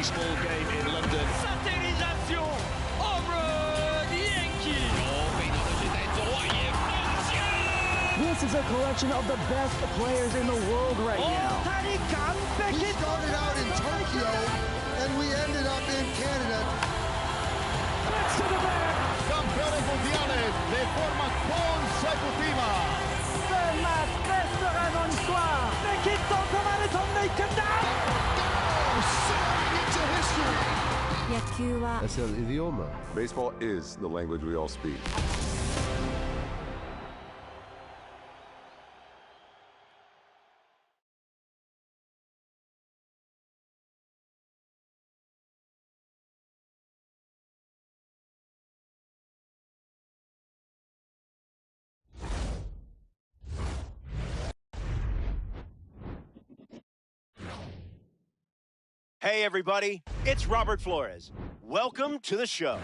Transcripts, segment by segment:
baseball game in London. Satellisation, home run, Yankee. This is a collection of the best players in the world right now. We started out in Tokyo and we ended up in Canada. That's to the back. Campeones mundiales de forma consecutiva. The match restera dans l'histoire. L'équipe d'Antoine Nathan Soaring into history. 野球は Es el idioma. Baseball is the language we all speak. Hey everybody, it's Robert Flores. Welcome to the show.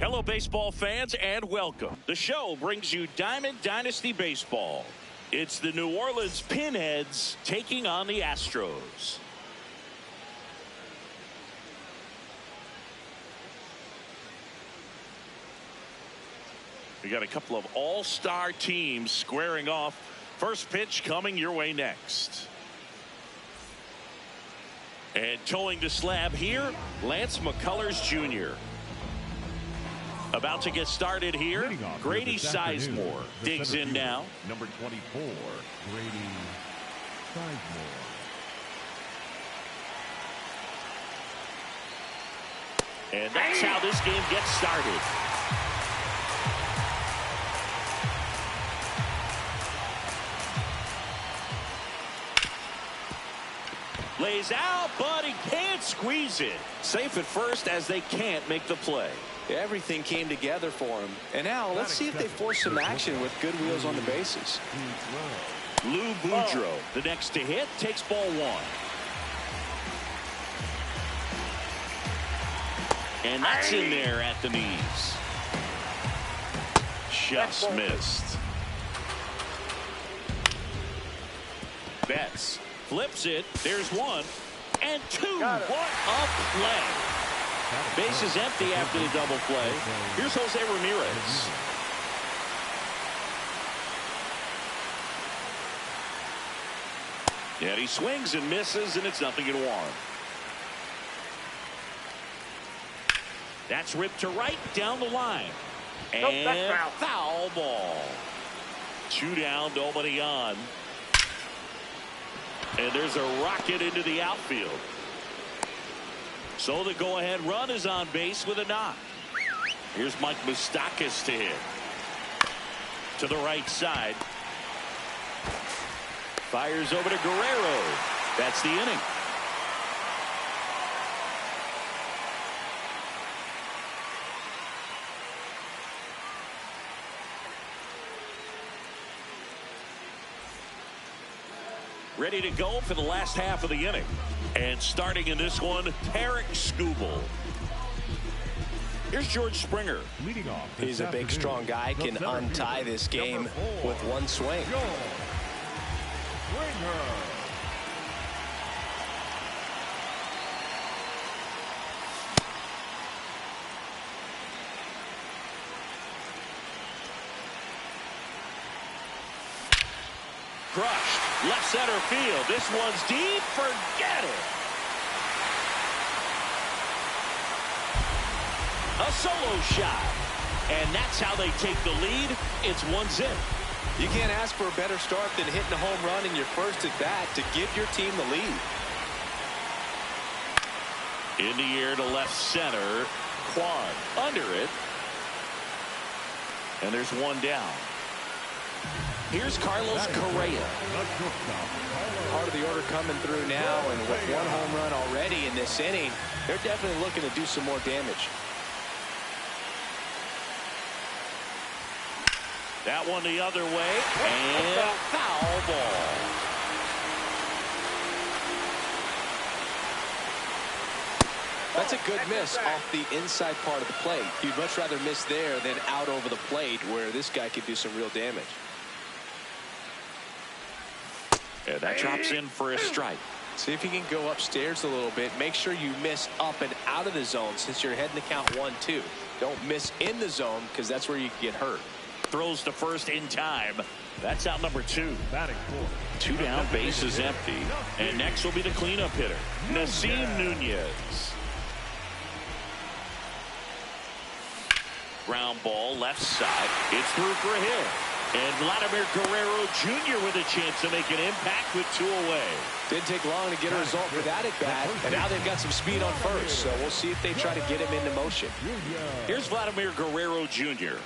Hello, baseball fans, and welcome. The show brings you Diamond Dynasty Baseball. It's the New Orleans Pinheads taking on the Astros. We got a couple of all-star teams squaring off. First pitch coming your way next. And towing the slab here, Lance McCullers Jr. About to get started here. Grady Sizemore digs in now. Number 24, Grady Sizemore. And that's how this game gets started. Lays out, but he can't squeeze it. Safe at first as they can't make the play. Everything came together for him. And now let's see if they force some action with good wheels on the bases. Lou Boudreau, the next to hit, takes ball one. And that's in there at the knees. Just missed. Betts flips it. There's one and two. What a play. Base is empty after the double play. Here's Jose Ramirez. And he swings and misses, and it's 0-1. That's ripped to right down the line. And foul ball. 2 down, nobody on. And there's a rocket into the outfield. So the go-ahead run is on base with a knock. Here's Mike Moustakas to hit. To the right side. Fires over to Guerrero. That's the inning. Ready to go for the last half of the inning. And starting in this one, Tarek Skubal. Here's George Springer. Leading off. He's a big, strong guy, can untie this game with one swing. Crushed. Left center field. This one's deep. Forget it. A solo shot. And that's how they take the lead. It's 1-0. You can't ask for a better start than hitting a home run in your first at bat to give your team the lead. In the air to left center. Kwan under it. And there's one down. Here's Carlos Correa. Part of the order coming through now, and with one home run already in this inning, they're definitely looking to do some more damage. That one the other way, and foul ball. That's a good miss off the inside part of the plate. You'd much rather miss there than out over the plate, where this guy could do some real damage. And that drops in for a strike. See if you can go upstairs a little bit. Make sure you miss up and out of the zone since you're heading to count 1-2. Don't miss in the zone because that's where you can get hurt. throws to first in time. That's out number 2. Batting fourth. 2 down, base is empty. And next will be the cleanup hitter, Nasim Nunez. Ground ball left side. It's through for a hit. And Vladimir Guerrero Jr. with a chance to make an impact with 2 away. Didn't take long to get a result for that at bat, and now they've got some speed on first, so we'll see if they try to get him into motion. Here's Vladimir Guerrero Jr.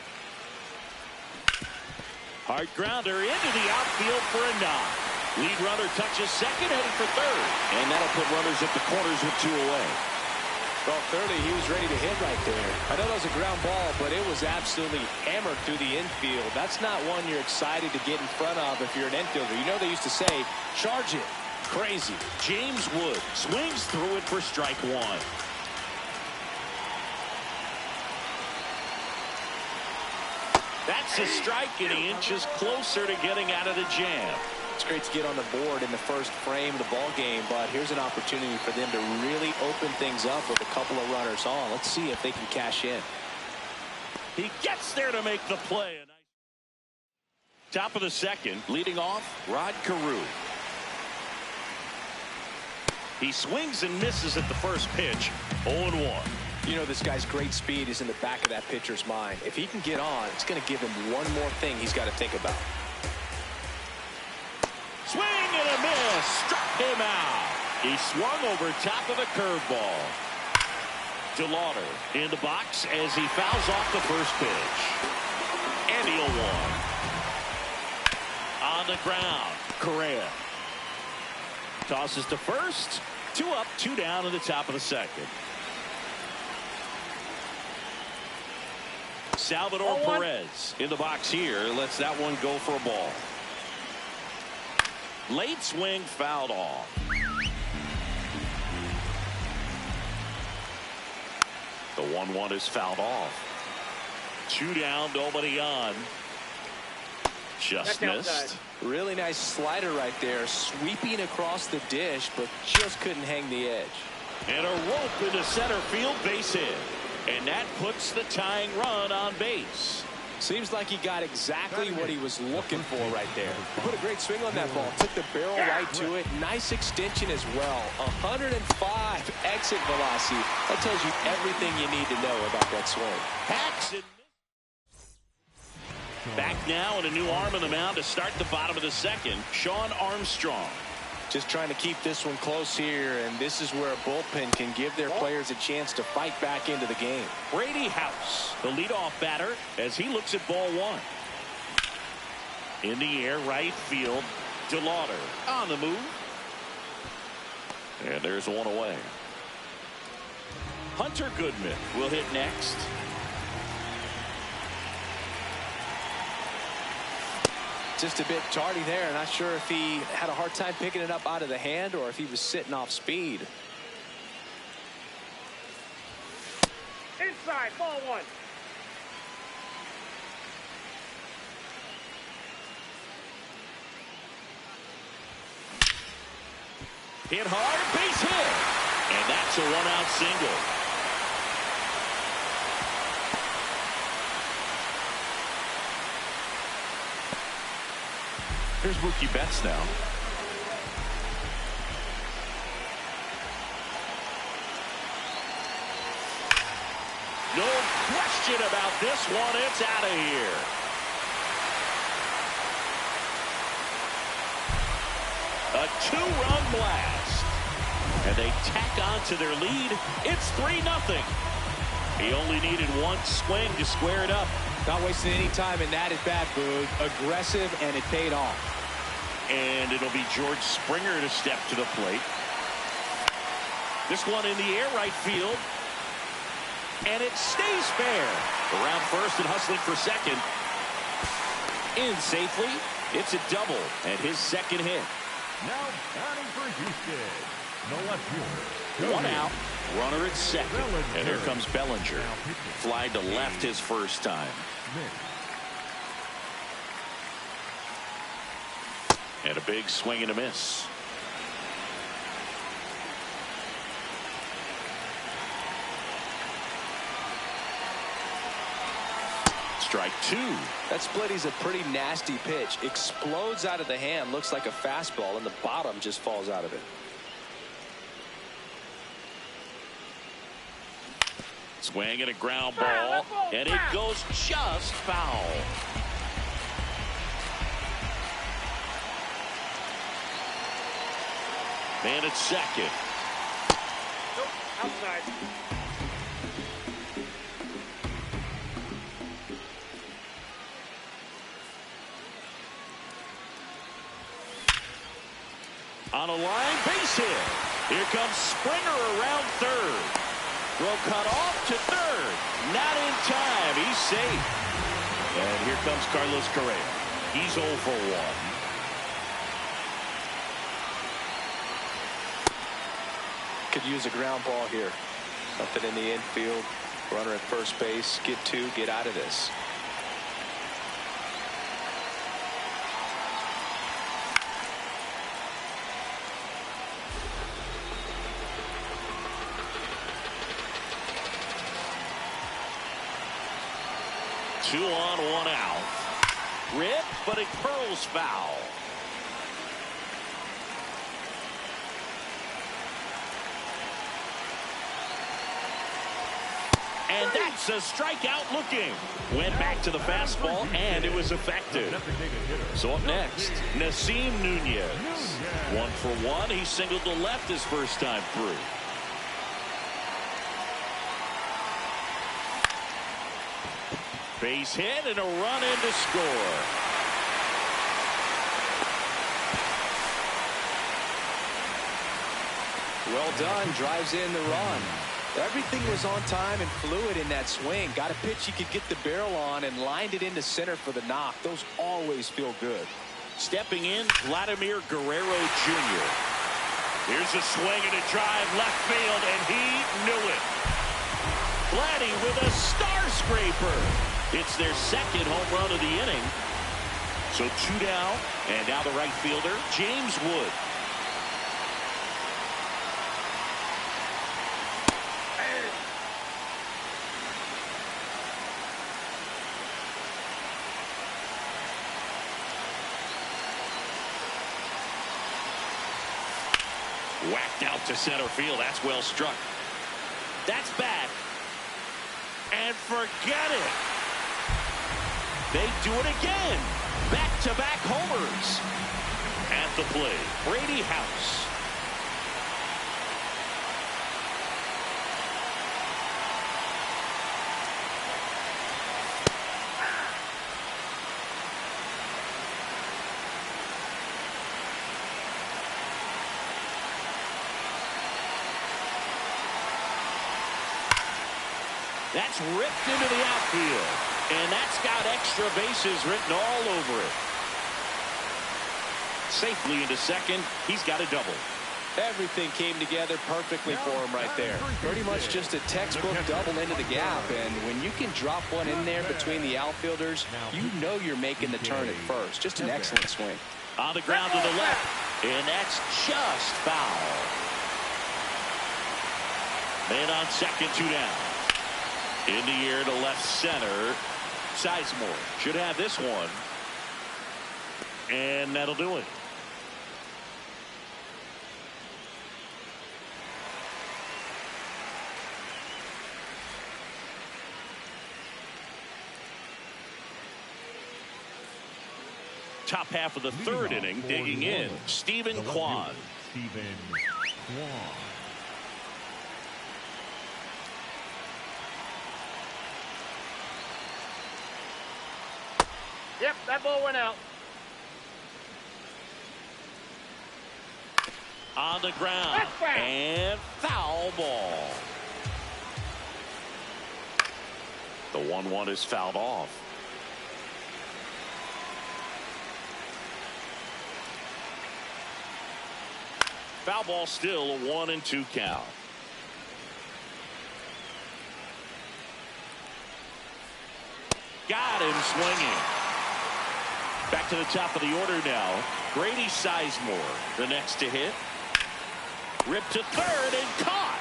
Hard grounder into the outfield for a knock. Lead runner touches second, headed for third. And that'll put runners at the corners with 2 away. Well, clearly he was ready to hit right there. I know that was a ground ball, but it was absolutely hammered through the infield. That's not one you're excited to get in front of if you're an infielder. You know they used to say, charge it. Crazy. James Wood swings through it for strike 1. That's a strike, and he inches closer to getting out of the jam. It's great to get on the board in the first frame of the ball game, but here's an opportunity for them to really open things up with a couple of runners on. Let's see if they can cash in. He gets there to make the play. Top of the second, leading off, Rod Carew. He swings and misses at the first pitch, 0-1. You know this guy's great speed is in the back of that pitcher's mind. If he can get on, it's going to give him one more thing he's got to think about. Swing and a miss. Struck him out. He swung over top of the curveball. DeLauder in the box as he fouls off the first pitch. And he'll walk. On the ground, Correa. Tosses to first. 2 up, 2 down in the top of the second. Salvador Perez in the box here. Lets that one go for a ball. Late swing fouled off. The 1-1 is fouled off. 2 down, nobody on. Just missed. Really nice slider right there, sweeping across the dish, but just couldn't hang the edge. And a rope into center field, base hit. And that puts the tying run on base. Seems like he got exactly what he was looking for right there. He put a great swing on that ball. Took the barrel right to it. Nice extension as well. 105 exit velocity. That tells you everything you need to know about that swing. Hacks and back now, and a new arm on the mound to start the bottom of the second. Sean Armstrong. Just trying to keep this one close here, and this is where a bullpen can give their players a chance to fight back into the game. Brady House, the leadoff batter, as he looks at ball 1. In the air, right field. DeLauder on the move. And there's 1 away. Hunter Goodman will hit next. Just a bit tardy there. Not sure if he had a hard time picking it up out of the hand or if he was sitting off speed. Inside, ball 1. Hit hard, base hit. And that's a 1-out single. Here's Mookie Betts now. No question about this one. It's out of here. A 2-run blast. And they tack on to their lead. It's 3-0. He only needed 1 swing to square it up. Not wasting any time in that at bat, Boog. Aggressive, and it paid off. And it'll be George Springer to step to the plate. This one in the air, right field. And it stays fair. Around first and hustling for second. In safely. It's a double and his second hit. Now batting for Houston, the left fielder. 1 out. Runner at second. And here comes Bellinger. Fly to left his first time. And a big swing and a miss. Strike two. That splitty's a pretty nasty pitch. Explodes out of the hand. Looks like a fastball, and the bottom just falls out of it. Swing and a ground ball, and it goes just foul. Man at second. Nope, outside. On a line, base hit. Here comes Springer around third. Throw cut off to third. Not in time. He's safe. And here comes Carlos Correa. He's 0 for 1. Could use a ground ball here. Something in the infield. Runner at first base. Get two. Get out of this. Two on, one out. Rip, but it curls foul. And that's a strikeout looking. Went back to the fastball, and it was effective. So up next, Nasim Nunez. 1 for 1. He singled to left his first time through. Base hit and a run in to score. Well done. Drives in the run. Everything was on time and fluid in that swing. Got a pitch he could get the barrel on and lined it into center for the knock. Those always feel good. Stepping in, Vladimir Guerrero Jr. Here's a swing and a drive left field, and he knew it. Vladdy with a star scraper. It's their second home run of the inning. So 2 down, and now the right fielder, James Wood. Whacked out to center field. That's well struck. That's back. And forget it. They do it again. Back-to-back homers. At the plate, Brady House. That's ripped into the outfield. And that's got extra bases written all over it. Safely into second. He's got a double. Everything came together perfectly for him right there. Pretty much just a textbook double into the gap. And when you can drop one in there between the outfielders, you know you're making the turn at first. Just an excellent swing. On the ground to the left. And that's just foul. Man on second, 2 down. In the air to left center. Sizemore should have this one. And that'll do it. Top half of the third inning, digging in, Stephen Kwan. Yep, that ball went out. On the ground. And foul ball. The 1-1 is fouled off. Foul ball still a 1-2 count. Got him swinging. Back to the top of the order now. Brady Sizemore, the next to hit. Ripped to third and caught.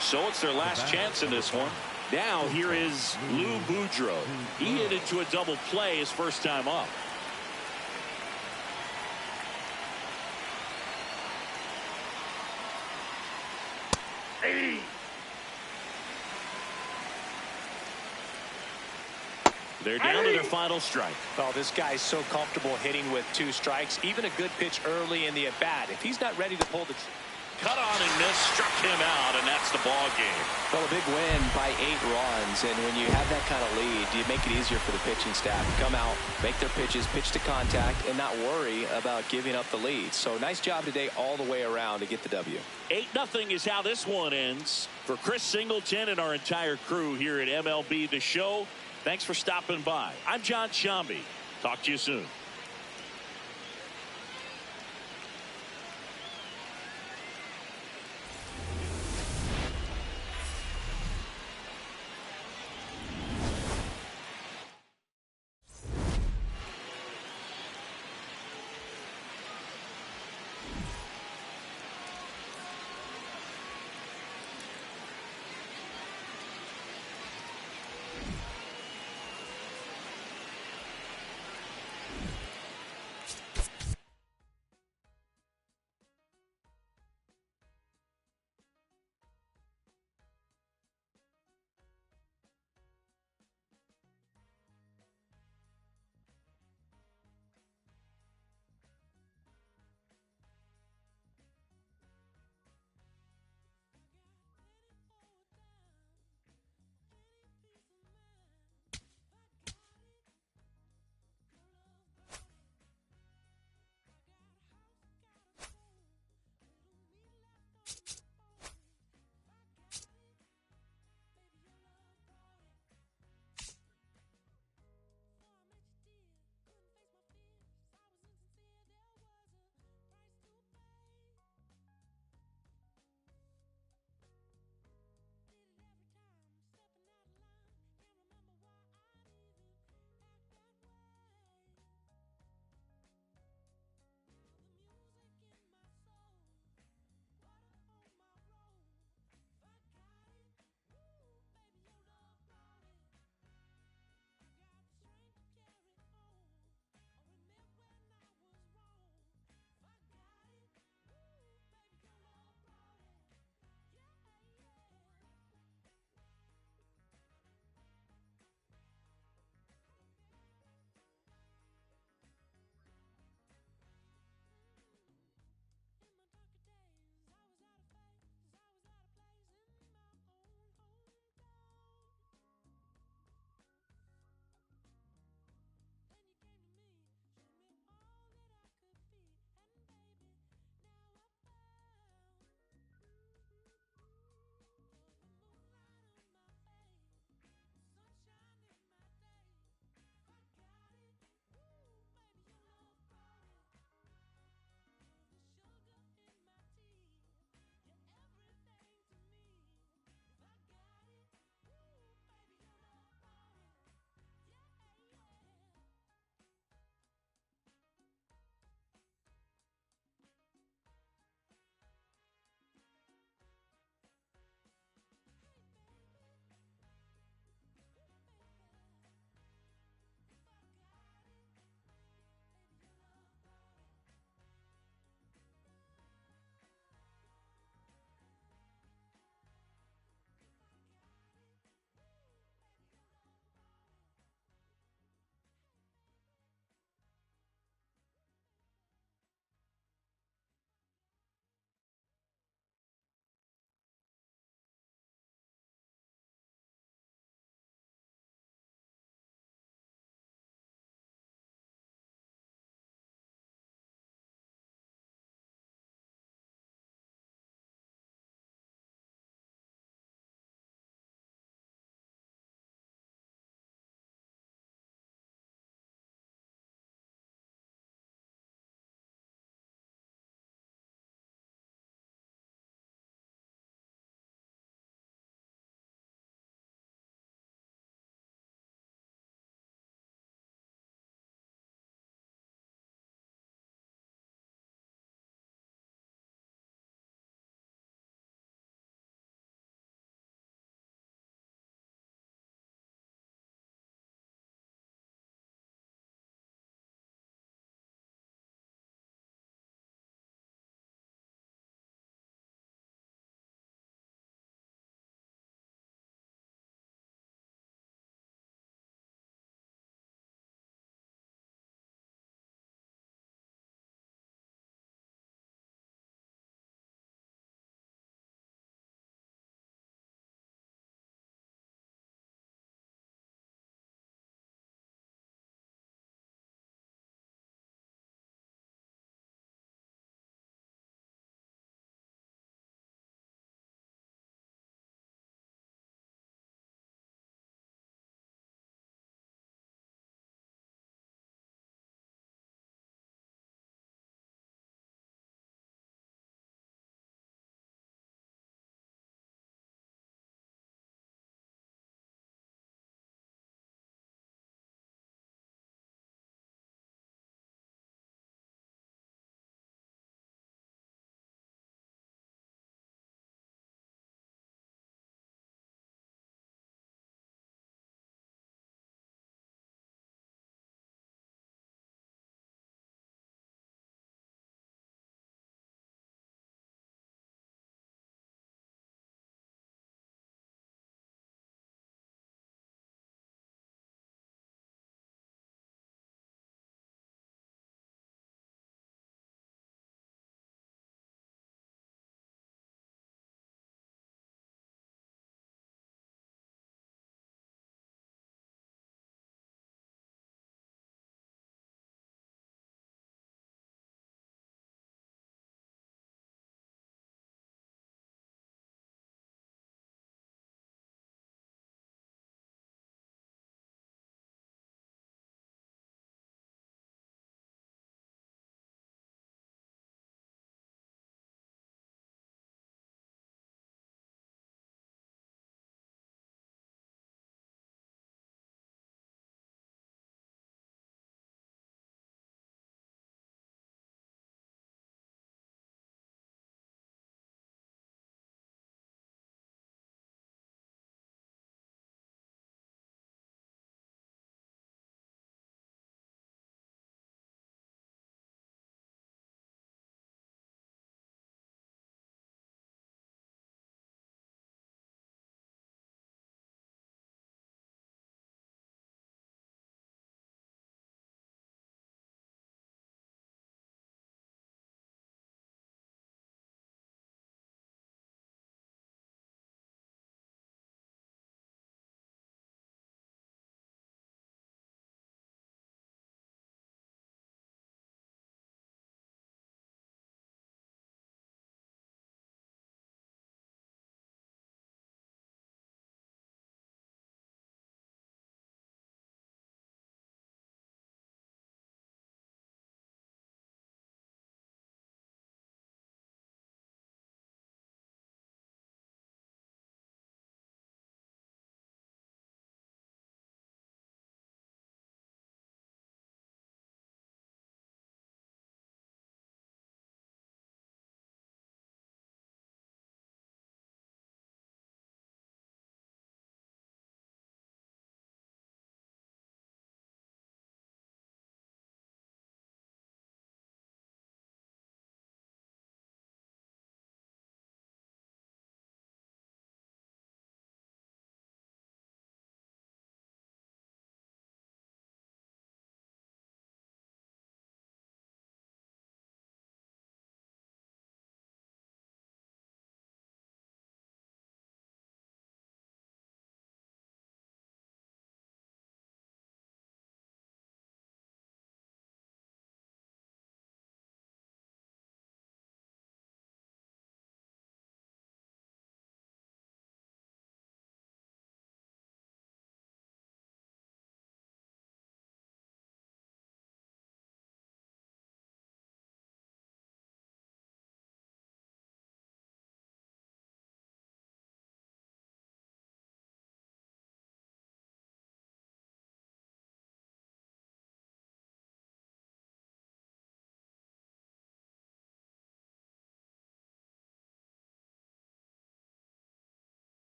So it's their last chance in this one. Now here is Lou Boudreau. He hit into a double play his first time up. Hey. They're down to their final strike. Oh, this guy's so comfortable hitting with 2 strikes. Even a good pitch early in the at-bat. If he's not ready to pull the... Cut on and miss, struck him out, and that's the ball game. Well, a big win by 8 runs, and when you have that kind of lead, you make it easier for the pitching staff to come out, make their pitches, pitch to contact, and not worry about giving up the lead. So nice job today all the way around to get the W. 8-0 is how this one ends. For Chris Singleton and our entire crew here at MLB The Show, thanks for stopping by. I'm John Shambi. Talk to you soon.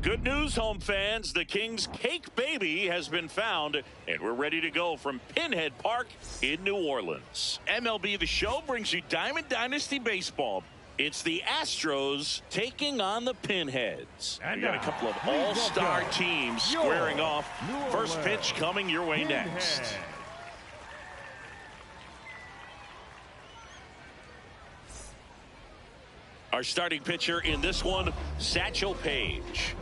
Good news, home fans. The Kings' cake baby has been found, and we're ready to go from Pinhead Park in New Orleans. MLB The Show brings you Diamond Dynasty Baseball. It's the Astros taking on the Pinheads. We got a couple of all-star teams squaring off. First pitch coming your way next. Our starting pitcher in this one, Satchel Paige.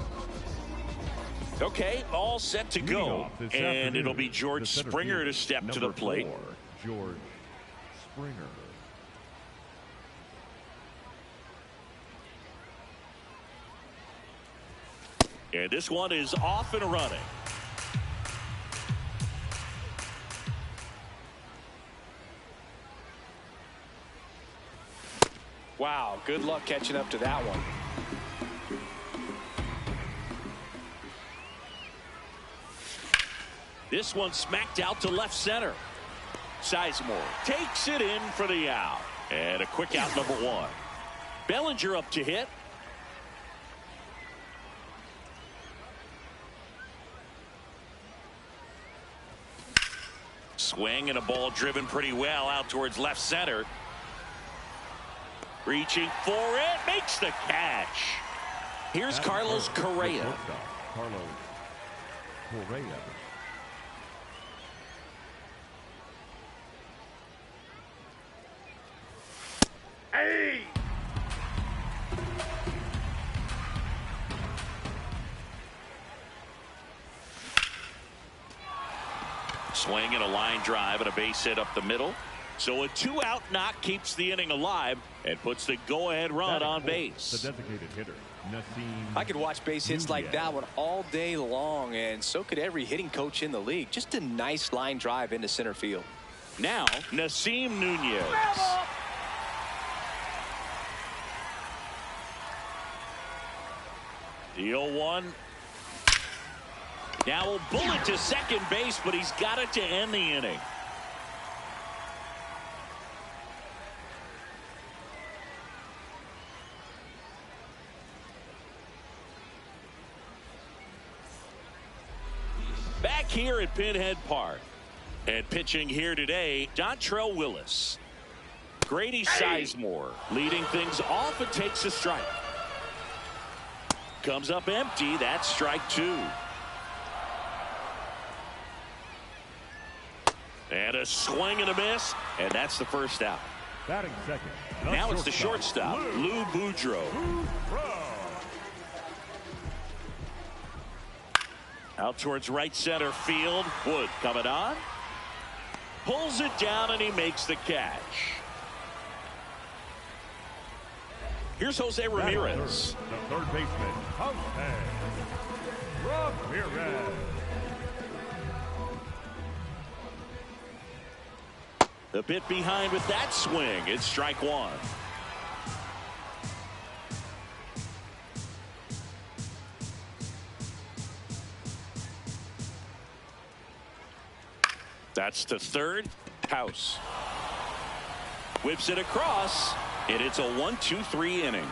Okay, all set to go. And it'll be George Springer to step to the plate. George Springer. And this one is off and running. Wow, good luck catching up to that one. This one smacked out to left center. Sizemore takes it in for the out. And a quick out, number one. Bellinger up to hit. Swing and a ball driven pretty well out towards left center. Reaching for it, makes the catch. Here's Carlos Correa. Carlos Correa. Hey! Swing and a line drive and a base hit up the middle. So a 2-out knock keeps the inning alive and puts the go-ahead run on base. The designated hitter, Nassim. I could watch base hits like that one all day long, and so could every hitting coach in the league. Just a nice line drive into center field. Now, Nassim Nunez. The 0-1. Now a bullet to second base, but he's got it to end the inning. Back here at Pinhead Park. And pitching here today, Dontrell Willis. Grady Sizemore leading things off and takes a strike. Comes up empty. That's strike two. And a swing and a miss, and that's the first out. Batting second. Now it's the shortstop, Lou Boudreau. Out towards right center field. Wood coming on. Pulls it down, and he makes the catch. Here's Jose Ramirez. The third baseman, Jose Ramirez. A bit behind with that swing. It's strike one. That's the third. House whips it across, and it's a 1-2-3 inning.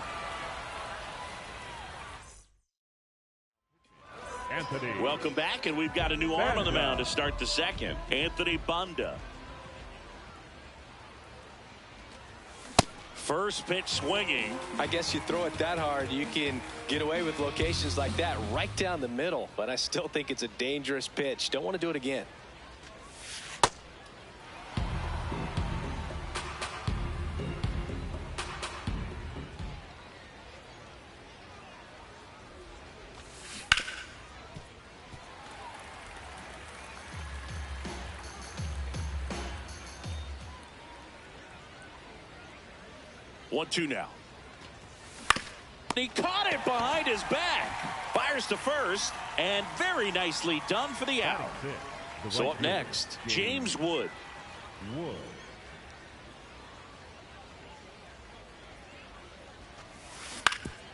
Anthony. Welcome back, and we've got a new arm on the mound to start the second. Anthony Banda. First pitch swinging. I guess you throw it that hard, you can get away with locations like that right down the middle. But I still think it's a dangerous pitch. Don't want to do it again. One-two now. He caught it behind his back. Fires to first, and very nicely done for the out. So up next, James Wood.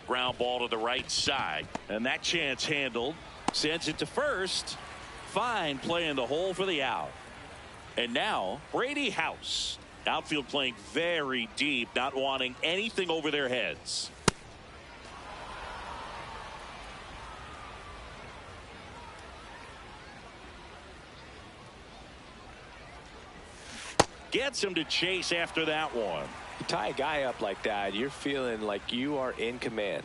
Ground ball to the right side, and that chance handled. Sends it to first. Fine play in the hole for the out. And now Brady House. Outfield playing very deep, not wanting anything over their heads. Gets him to chase after that one. You tie a guy up like that, you're feeling like you are in command.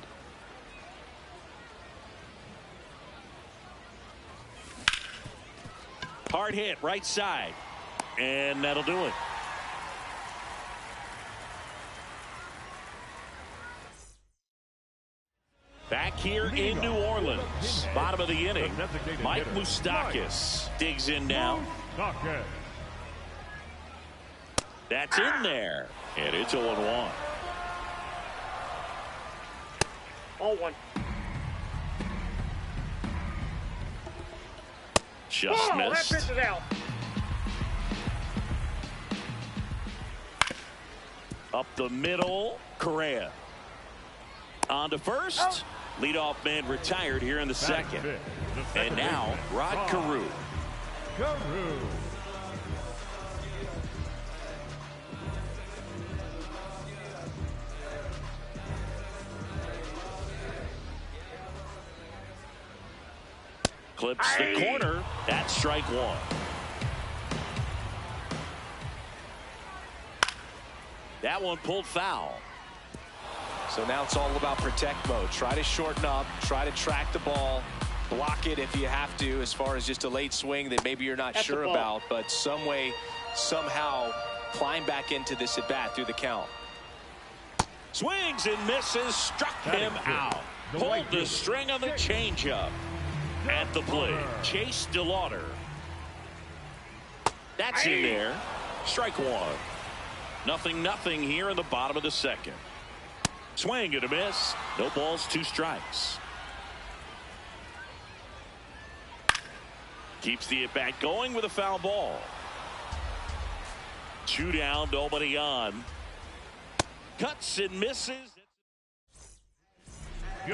Hard hit, right side. And that'll do it. Back here in New Orleans, bottom of the inning, Mike Moustakas digs in now. That's in there, and it's 0-1. 0-1. Just missed. That pitch is out. Up the middle, Correa. On to first. Leadoff man retired here in the second. And now, Rod Carew. Clips the corner. That's strike one. That one pulled foul. So now it's all about protect mode. Try to shorten up, try to track the ball, block it if you have to, as far as just a late swing that maybe you're not sure about, but some way, somehow climb back into this at bat through the count. Swings and misses, struck him out. Pulled the string on the changeup. At the plate, Chase DeLauder. That's in there. Strike one. 0-0 here in the bottom of the second. Swing and a miss. No balls, 2 strikes. Keeps the at bat going with a foul ball. 2 down, nobody on. Cuts and misses.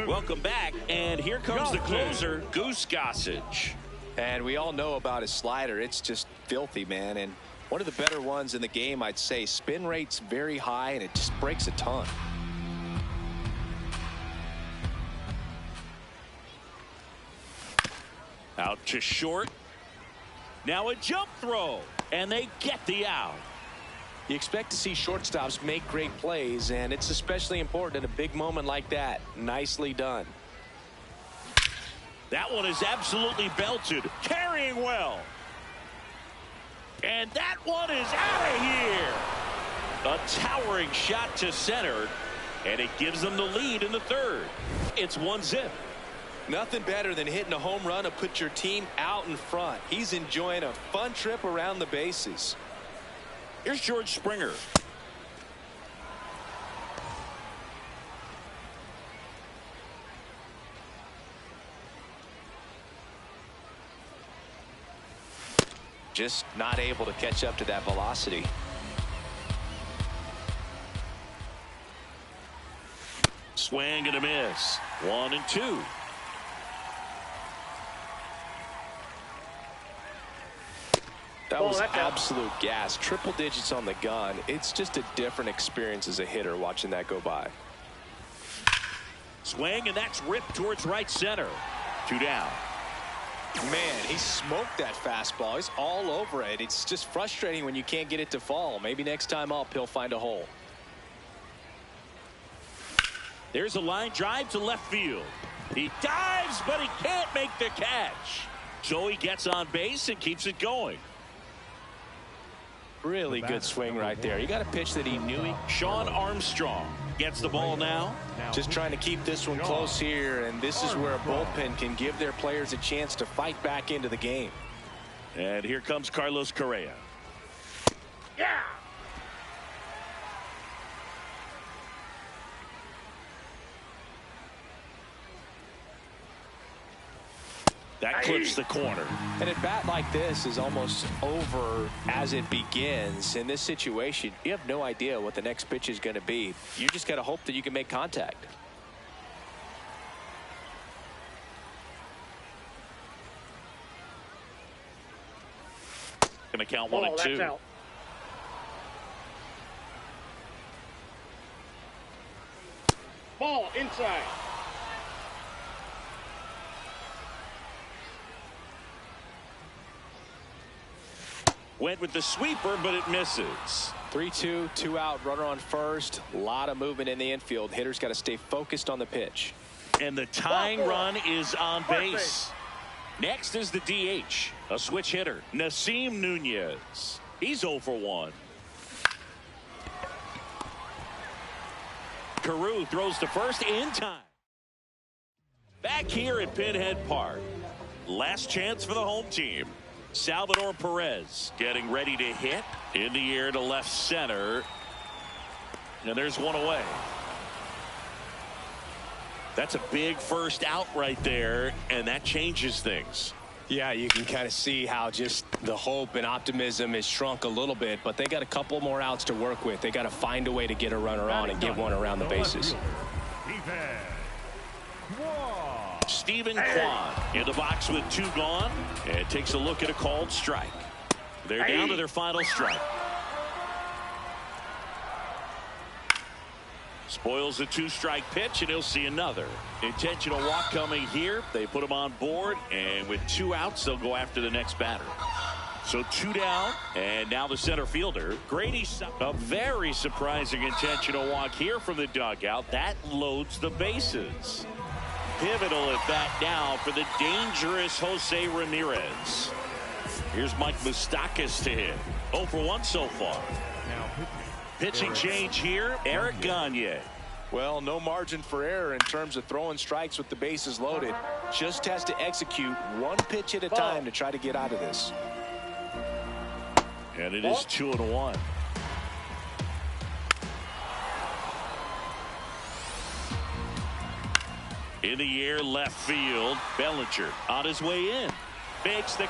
Welcome back, and here comes the closer, Goose Gossage. And we all know about his slider. It's just filthy, man. And one of the better ones in the game, I'd say. Spin rate's very high, and it just breaks a ton. Out to short. Now a jump throw, and they get the out. You expect to see shortstops make great plays, and it's especially important in a big moment like that. Nicely done. That one is absolutely belted, carrying well. And that one is out of here. A towering shot to center, and it gives them the lead in the third. It's 1-0. Nothing better than hitting a home run to put your team out in front. He's enjoying a fun trip around the bases. Here's George Springer. Just not able to catch up to that velocity. Swing and a miss. 1-2. That was absolute gas. Triple digits on the gun. It's just a different experience as a hitter watching that go by. Swing, and that's ripped towards right center. 2 down. Man, he smoked that fastball. He's all over it. It's just frustrating when you can't get it to fall. Maybe next time up he'll find a hole. There's a line drive to left field. He dives, but he can't make the catch. So he gets on base and keeps it going. Really good swing right there. You got a pitch that he knew. Sean Armstrong gets the ball now. Just trying to keep this one close here, and this is where a bullpen can give their players a chance to fight back into the game. And here comes Carlos Correa. Yeah. That clips the corner. And a bat like this is almost over as it begins. In this situation, you have no idea what the next pitch is going to be. You just got to hope that you can make contact. Going to count 1-2. That's out. Ball inside. Went with the sweeper, but it misses. 3-2, 2 out, runner on first. A lot of movement in the infield. Hitter's got to stay focused on the pitch. And the tying run is on base. Next is the DH, a switch hitter, Nasim Nunez. He's 0 for 1. Carew throws to first in time. Back here at Pinhead Park. Last chance for the home team. Salvador Perez getting ready to hit in the air to left center. And there's one away. That's a big first out right there, and that changes things. Yeah, you can kind of see how just the hope and optimism is shrunk a little bit, but they got a couple more outs to work with. They got to find a way to get a runner on and get one around the bases. Stephen Kwan in the box with 2 gone, and takes a look at a called strike. They're down to their final strike. Spoils a 2-strike pitch, and he'll see another. Intentional walk coming here. They put him on board, and with 2 outs, they'll go after the next batter. So 2 down, and now the center fielder, Grady. A very surprising intentional walk here from the dugout. That loads the bases. Pivotal at bat now for the dangerous Jose Ramirez. Here's Mike Moustakas to hit. 0 for 1 so far. Pitching change here, Eric Gagne. Well, no margin for error in terms of throwing strikes with the bases loaded. Just has to execute 1 pitch at a time to try to get out of this. And it is 2-1. In the air, left field, Bellinger on his way in. Makes the...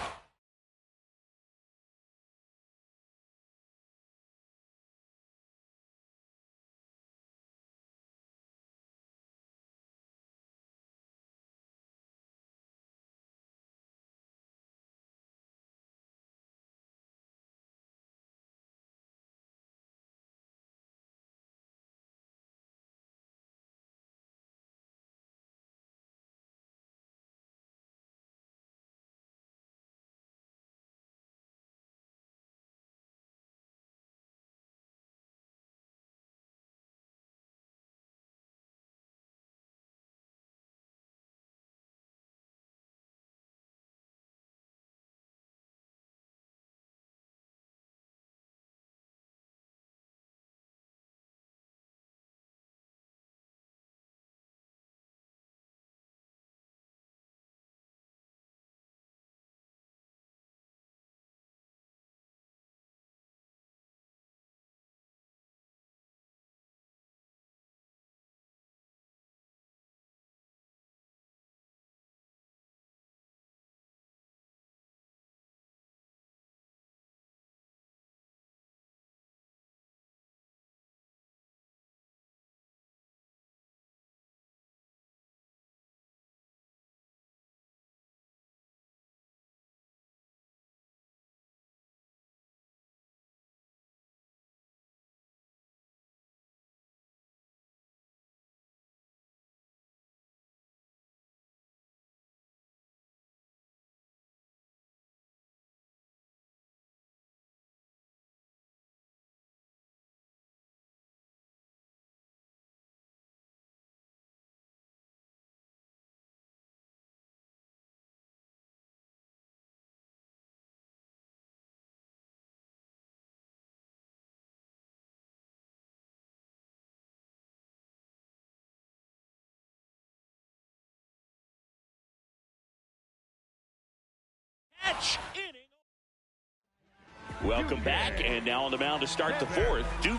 Welcome back, and now on the mound to start the 4th. Duke.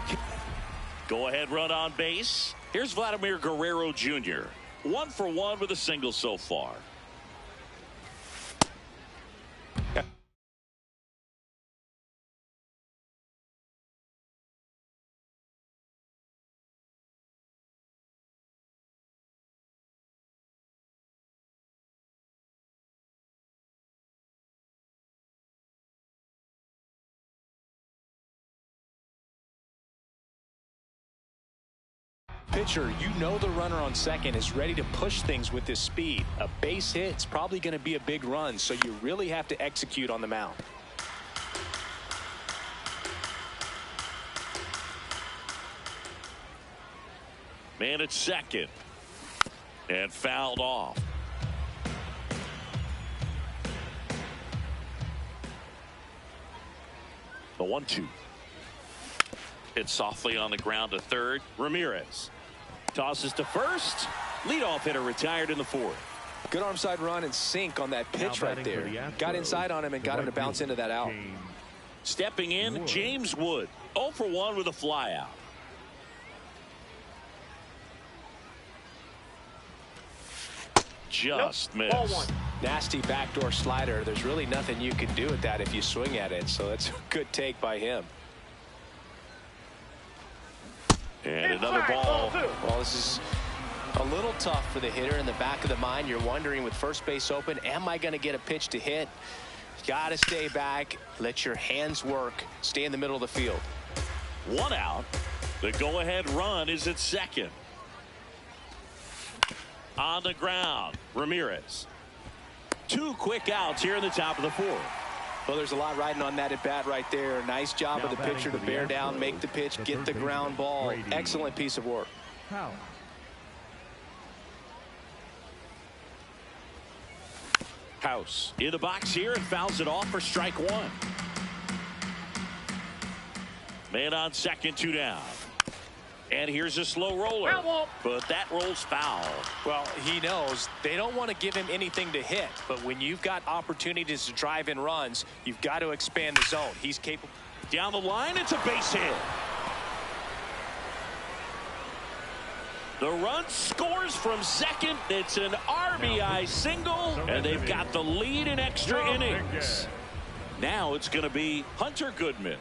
Go ahead, run on base. Here's Vladimir Guerrero Jr. 1 for 1 with a single so far. Pitcher, you know the runner on second is ready to push things with his speed. A base hit's probably going to be a big run, so you really have to execute on the mound. Man at second. And fouled off. The 1-2. Hit softly on the ground to third. Ramirez tosses to first. Leadoff hitter retired in the fourth. Good arm side run and sink on that pitch right there. Got inside on him and got him to bounce into that out. Stepping in, James Wood. 0 for 1 with a flyout. Just missed. Ball 1. Nasty backdoor slider. There's really nothing you can do with that if you swing at it. So that's a good take by him. And another ball. Well, this is a little tough for the hitter in the back of the mind. You're wondering with first base open, am I going to get a pitch to hit? You got to stay back. Let your hands work. Stay in the middle of the field. 1 out. The go-ahead run is at second. On the ground, Ramirez. 2 quick outs here in the top of the 4th. Well, there's a lot riding on that at bat right there. Nice job of the pitcher to bear down, make the pitch, get the ground ball. Excellent piece of work. House in the box here and fouls it off for strike 1. Man on second, 2 down. And here's a slow roller, but that rolls foul. Well, he knows they don't want to give him anything to hit, but when you've got opportunities to drive in runs, you've got to expand the zone. He's capable. Down the line, it's a base hit. The run scores from second. It's an RBI single, and they've got the lead in extra innings. Now it's going to be Hunter Goodman.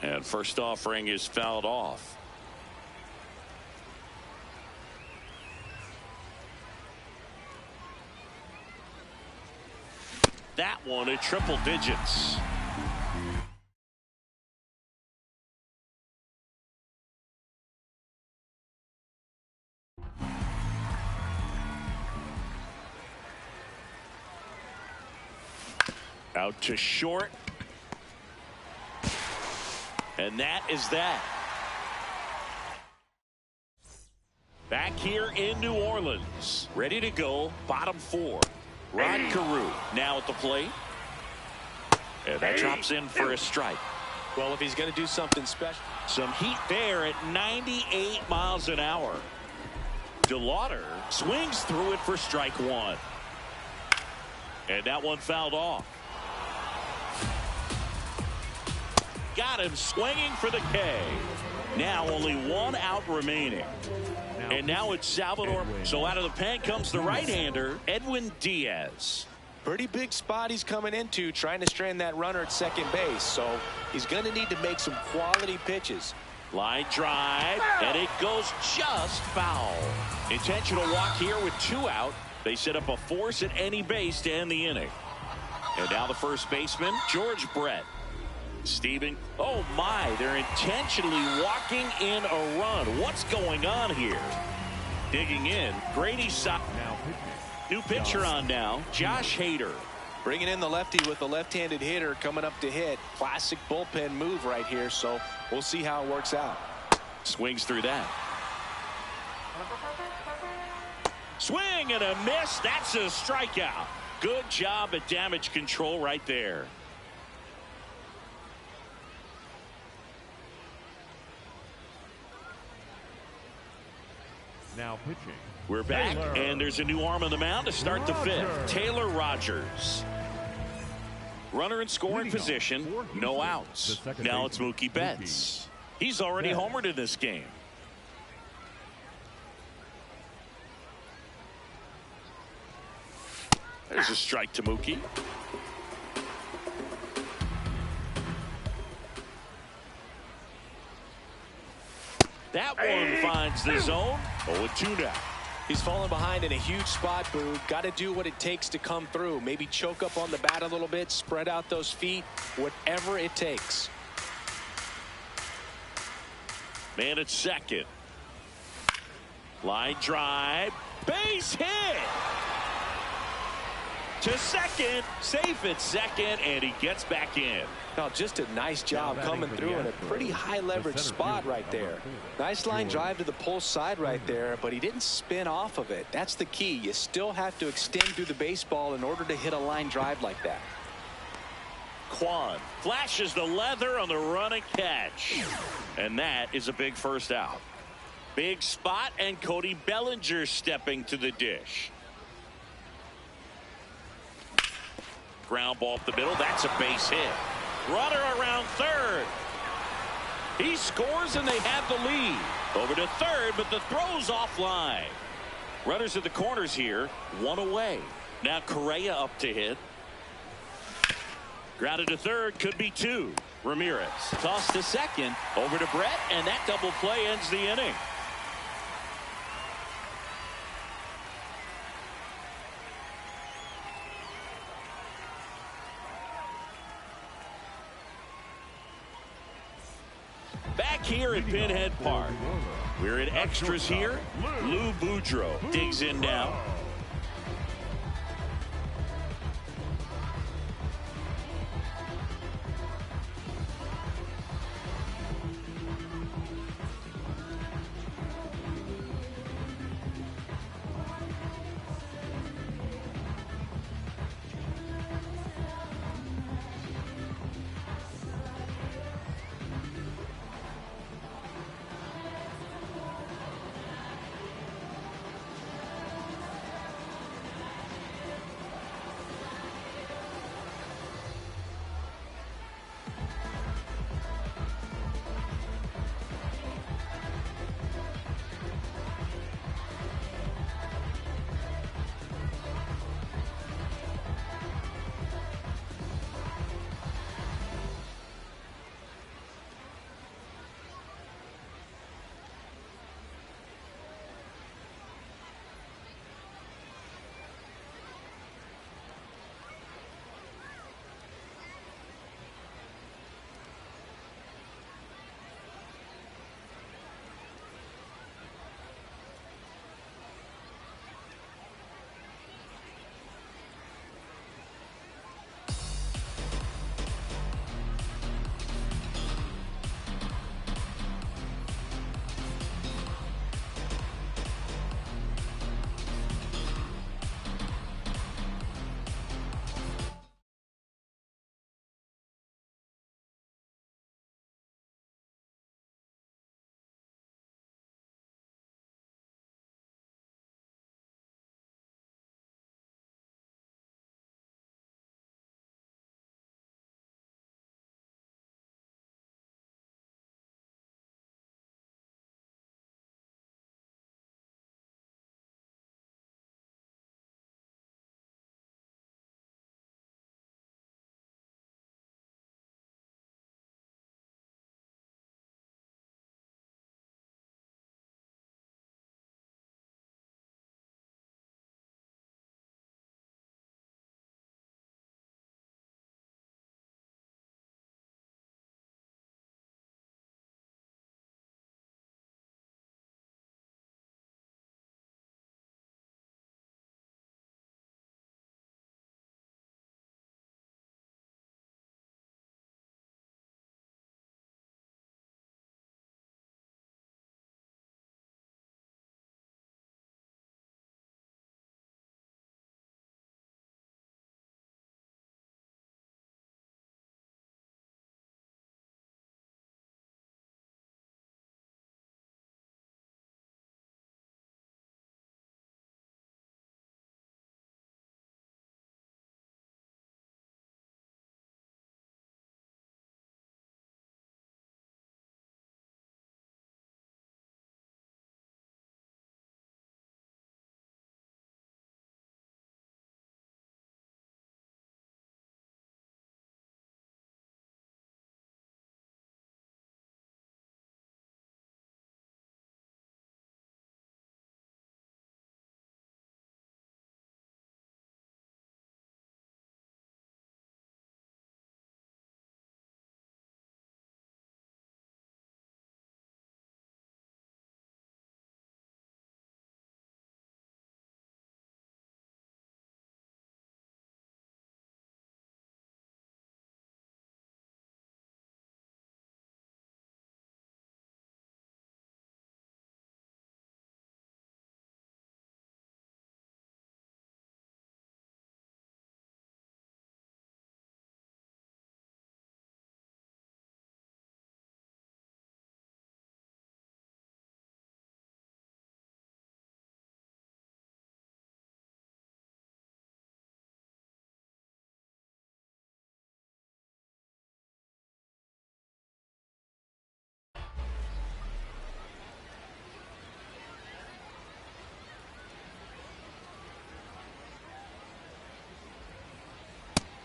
And first offering is fouled off. That one at triple digits. Out to short. And that is that. Back here in New Orleans. Ready to go. Bottom 4. Rod Carew now at the plate. And that drops in for a strike. Well, if he's going to do something special. Some heat there at 98 miles an hour. DeLauder swings through it for strike 1. And that one fouled off. Got him swinging for the K. Now only 1 out remaining. And now it's Salvador. So out of the pen comes the right-hander, Edwin Diaz. Pretty big spot he's coming into, trying to strand that runner at second base. So he's going to need to make some quality pitches. Line drive, and it goes just foul. Intentional walk here with 2 out. They set up a force at any base to end the inning. And now the first baseman, George Brett. Steven, oh my, they're intentionally walking in a run. What's going on here? Digging in, Grady Sock. New pitcher on now, Josh Hader. Bringing in the lefty with the left-handed hitter coming up to hit. Classic bullpen move right here, so we'll see how it works out. Swings through that. Swing and a miss. That's a strikeout. Good job at damage control right there. Now pitching. We're back, Taylor. and there's a new arm on the mound to start the 5th. Taylor Rogers. Runner in scoring position, no outs. Now it's Mookie Betts. He's already homered in this game. There's a strike to Mookie. That one finds the zone. 0-2 now. He's fallen behind in a huge spot, Boog. Got to do what it takes to come through. Maybe choke up on the bat a little bit, spread out those feet, whatever it takes. Man at second. Line drive. Base hit. to second. Safe at second, and he gets back in. Now, just a nice job coming through in a pretty high leverage spot right there. Nice line drive to the pull side right there, but he didn't spin off of it. That's the key. You still have to extend through the baseball in order to hit a line drive like that. Kwan flashes the leather on the run and catch. And that is a big first out. Big spot, and Cody Bellinger stepping to the dish. Ground ball up the middle. That's a base hit. Runner around third. He scores, and they have the lead. Over to third, but the throw's offline. Runners at the corners here, one away. Now Correa up to hit. Grounded to third, could be two. Ramirez tossed to second, over to Brett, and that double play ends the inning. Back here at Pinhead Park, we're in extras here. Lou Boudreau digs in now.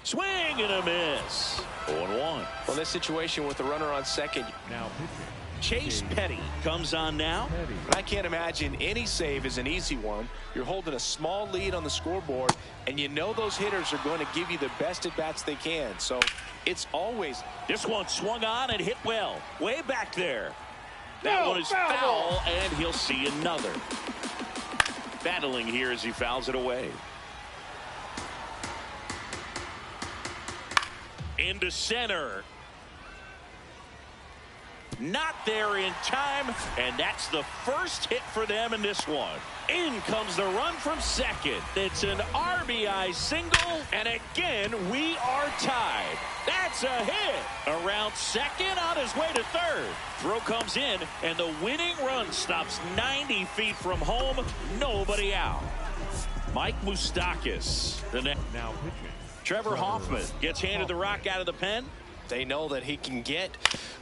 Swing and a miss. 0-1. Well, this situation with the runner on second. Now pitching. Chase Petty comes on now. I can't imagine any save is an easy one. You're holding a small lead on the scoreboard, and you know those hitters are going to give you the best at-bats they can. So it's always. This one swung on and hit well. Way back there. That No, one is foul foul, and he'll see another. Battling here as he fouls it away. Into center. Not there in time, and that's the first hit for them in this one. In comes the run from second. It's an RBI single, and again, we are tied. That's a hit. Around second, on his way to third. Throw comes in, and the winning run stops 90 feet from home. Nobody out. Mike Moustakas, the next. Now pitching. Trevor Hoffman gets handed the rock out of the pen. They know that he can get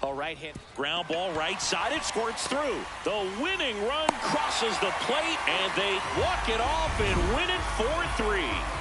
a right hand. Ground ball right side. It squirts through. The winning run crosses the plate, and they walk it off and win it 4-3.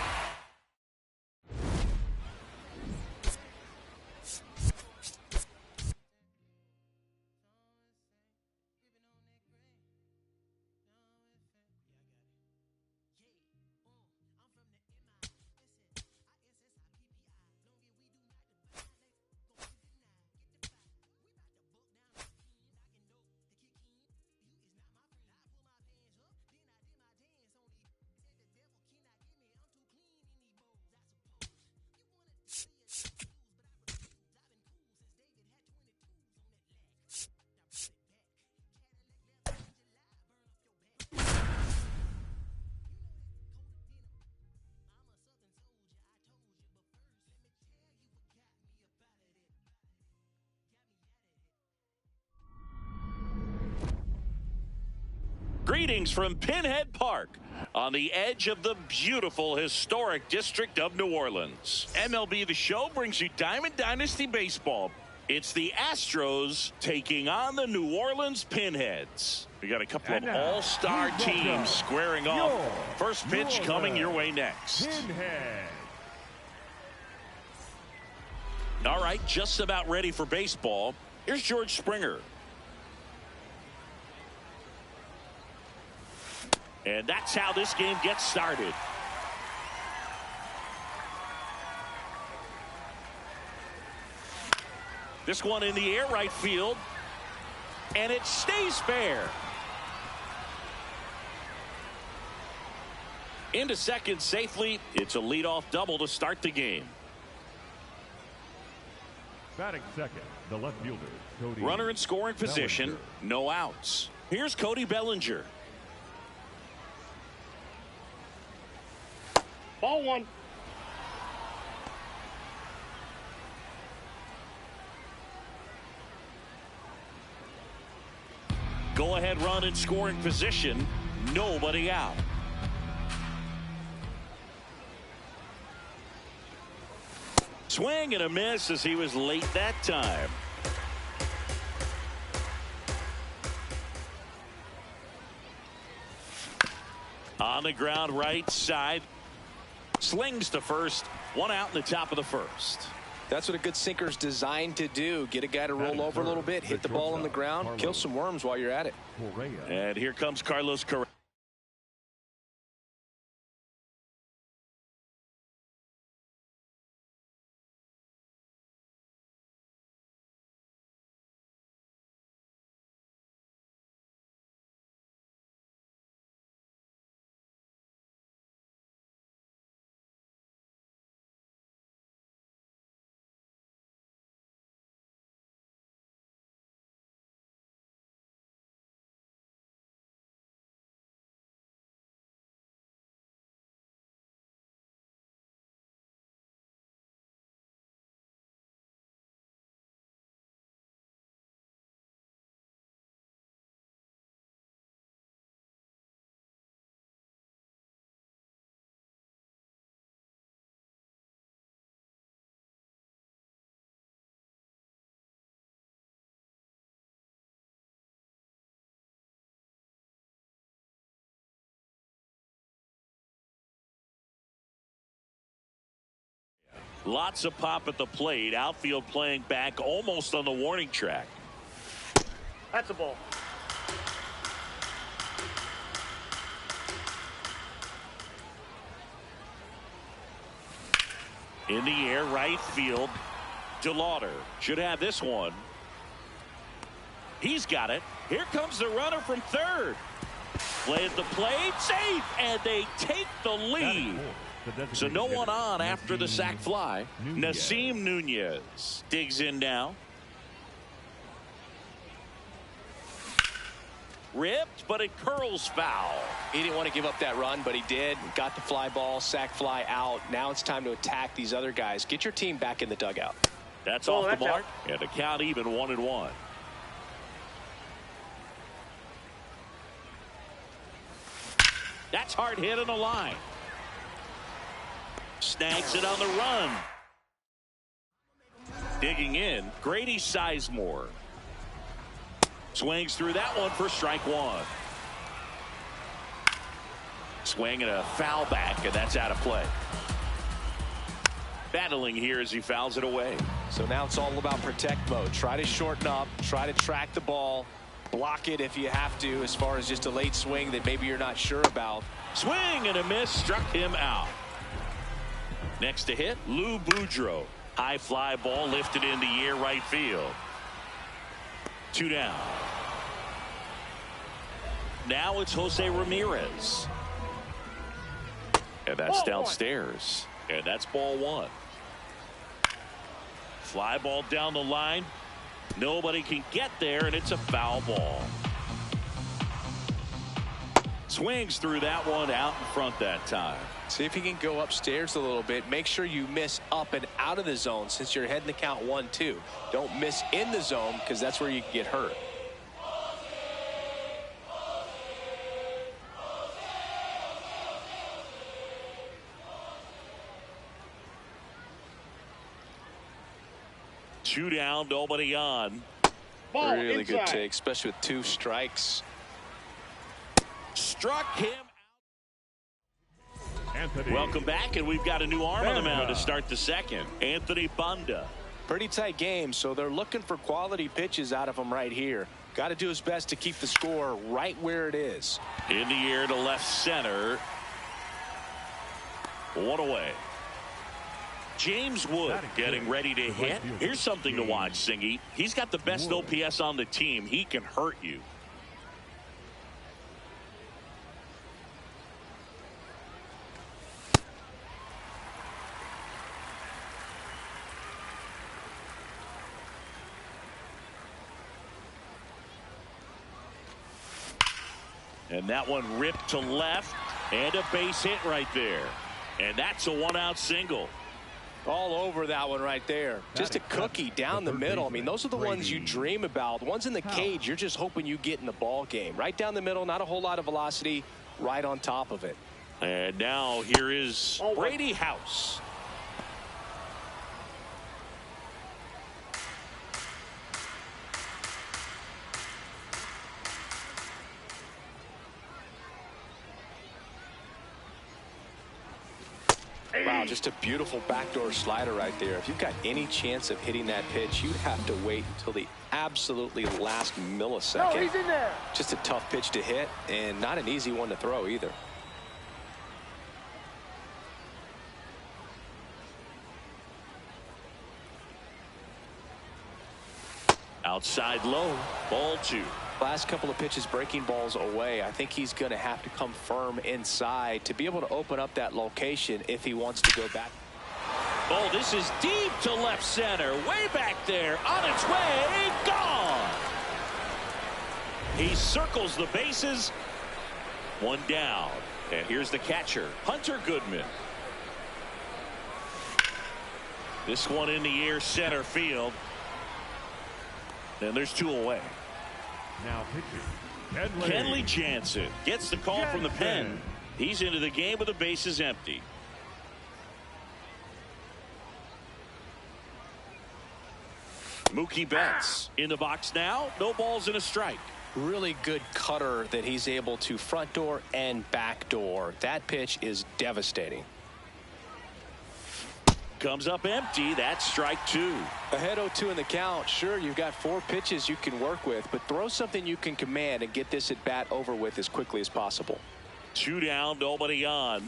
Greetings from Pinhead Park on the edge of the beautiful historic district of New Orleans. MLB The Show brings you Diamond Dynasty Baseball. It's the Astros taking on the New Orleans Pinheads. We got a couple of all-star teams squaring off. First pitch coming your way next. Pinhead. All right, just about ready for baseball. Here's George Springer. And that's how this game gets started. This one in the air, right field. And it stays fair. Into second safely. It's a leadoff double to start the game. Batting second, the left fielder, Cody. Runner in scoring position. Bellinger. No outs. Here's Cody Bellinger. Ball one. Go ahead run in scoring position. Nobody out. Swing and a miss as he was late that time. On the ground right side. Slings to first. One out in the top of the first. That's what a good sinker's designed to do. Get a guy to roll over a little bit, hit the ball on the ground, kill some worms while you're at it. And here comes Carlos Correa. Lots of pop at the plate. Outfield playing back almost on the warning track. That's a ball. In the air, right field. DeLauder should have this one. He's got it. Here comes the runner from third. Play at the plate, safe, and they take the lead. So no one on after the sac fly. Nasim Nunez digs in now. Ripped, but it curls foul. He didn't want to give up that run, but he did. Got the fly ball, sac fly out. Now it's time to attack these other guys. Get your team back in the dugout. That's off the mark, and the count even 1-1. That's hard hit on the line. Snags it on the run. Digging in, Grady Sizemore. Swings through that one for strike one. Swing and a foul back, and that's out of play. Battling here as he fouls it away. So now it's all about protect mode. Try to shorten up, try to track the ball, block it if you have to, as far as just a late swing that maybe you're not sure about. Swing and a miss, struck him out. Next to hit, Lou Boudreau. High fly ball lifted in the air, right field. 2 down. Now it's Jose Ramirez. And that's downstairs. And that's ball one. Fly ball down the line. Nobody can get there, and it's a foul ball. Swings through that one, out in front that time. See if you can go upstairs a little bit. Make sure you miss up and out of the zone since you're heading to count 1-2. Don't miss in the zone because that's where you can get hurt. Two down, nobody on. Ball really inside. Good take, especially with 2 strikes. Struck him out. Welcome back, and we've got a new arm on the mound to start the second. Anthony Banda. Pretty tight game, so they're looking for quality pitches out of him right here. Got to do his best to keep the score right where it is. In the air to left center. 1 away. James Wood getting ready to hit. Here's something to watch, Singy. He's got the best OPS on the team. He can hurt you. And that one ripped to left, and a base hit right there. And that's a 1-out single. All over that one right there. Just a cookie down the middle. I mean, those are the ones you dream about. The ones in the cage, you're just hoping you get in the ball game. Right down the middle, not a whole lot of velocity, right on top of it. And now here is Brady House. Wow, just a beautiful backdoor slider right there. If you've got any chance of hitting that pitch, you'd have to wait until the absolutely last millisecond. No, he's in there. Just a tough pitch to hit, and not an easy one to throw either. Outside low, ball 2. Last couple of pitches breaking balls away. I think he's going to have to come firm inside to be able to open up that location if he wants to go back. Oh, this is deep to left center. Way back there. On its way. Gone. He circles the bases. 1 down. And here's the catcher, Hunter Goodman. This one in the air, center field. And there's 2 away. Now pitching, Kenley Jansen gets the call from the pen. He's into the game with the bases empty. Mookie Betts in the box now. No balls and a strike. Really good cutter that he's able to front door and back door. That pitch is devastating. comes up empty. That's strike 2. Ahead 0-2 in the count. Sure, you've got 4 pitches you can work with, but throw something you can command and get this at bat over with as quickly as possible. 2 down, nobody on.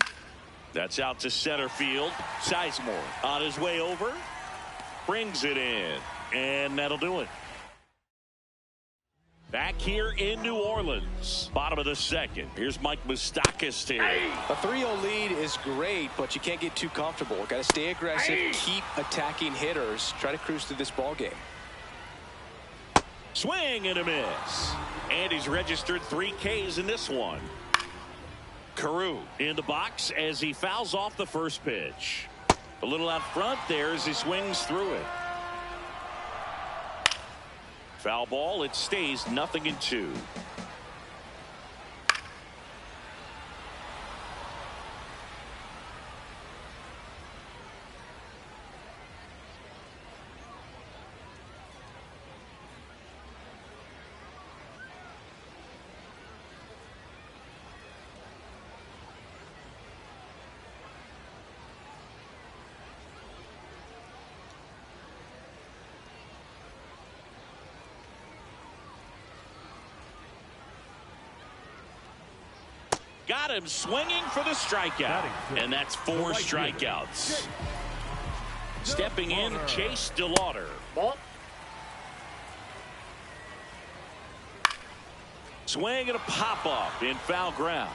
That's out to center field. Sizemore on his way over. Brings it in. And that'll do it. Back here in New Orleans. Bottom of the second. Here's Mike Moustakas to hit. A 3-0 lead is great, but you can't get too comfortable. Got to stay aggressive, keep attacking hitters, try to cruise through this ball game. Swing and a miss. And he's registered 3 Ks in this one. Carew in the box as he fouls off the first pitch. A little out front there as he swings through it. Foul ball. It stays 0-2. Got him swinging for the strikeout. And that's 4 strikeouts. Stepping in, Chase DeLauder. Ball. Swing and a pop-up in foul ground.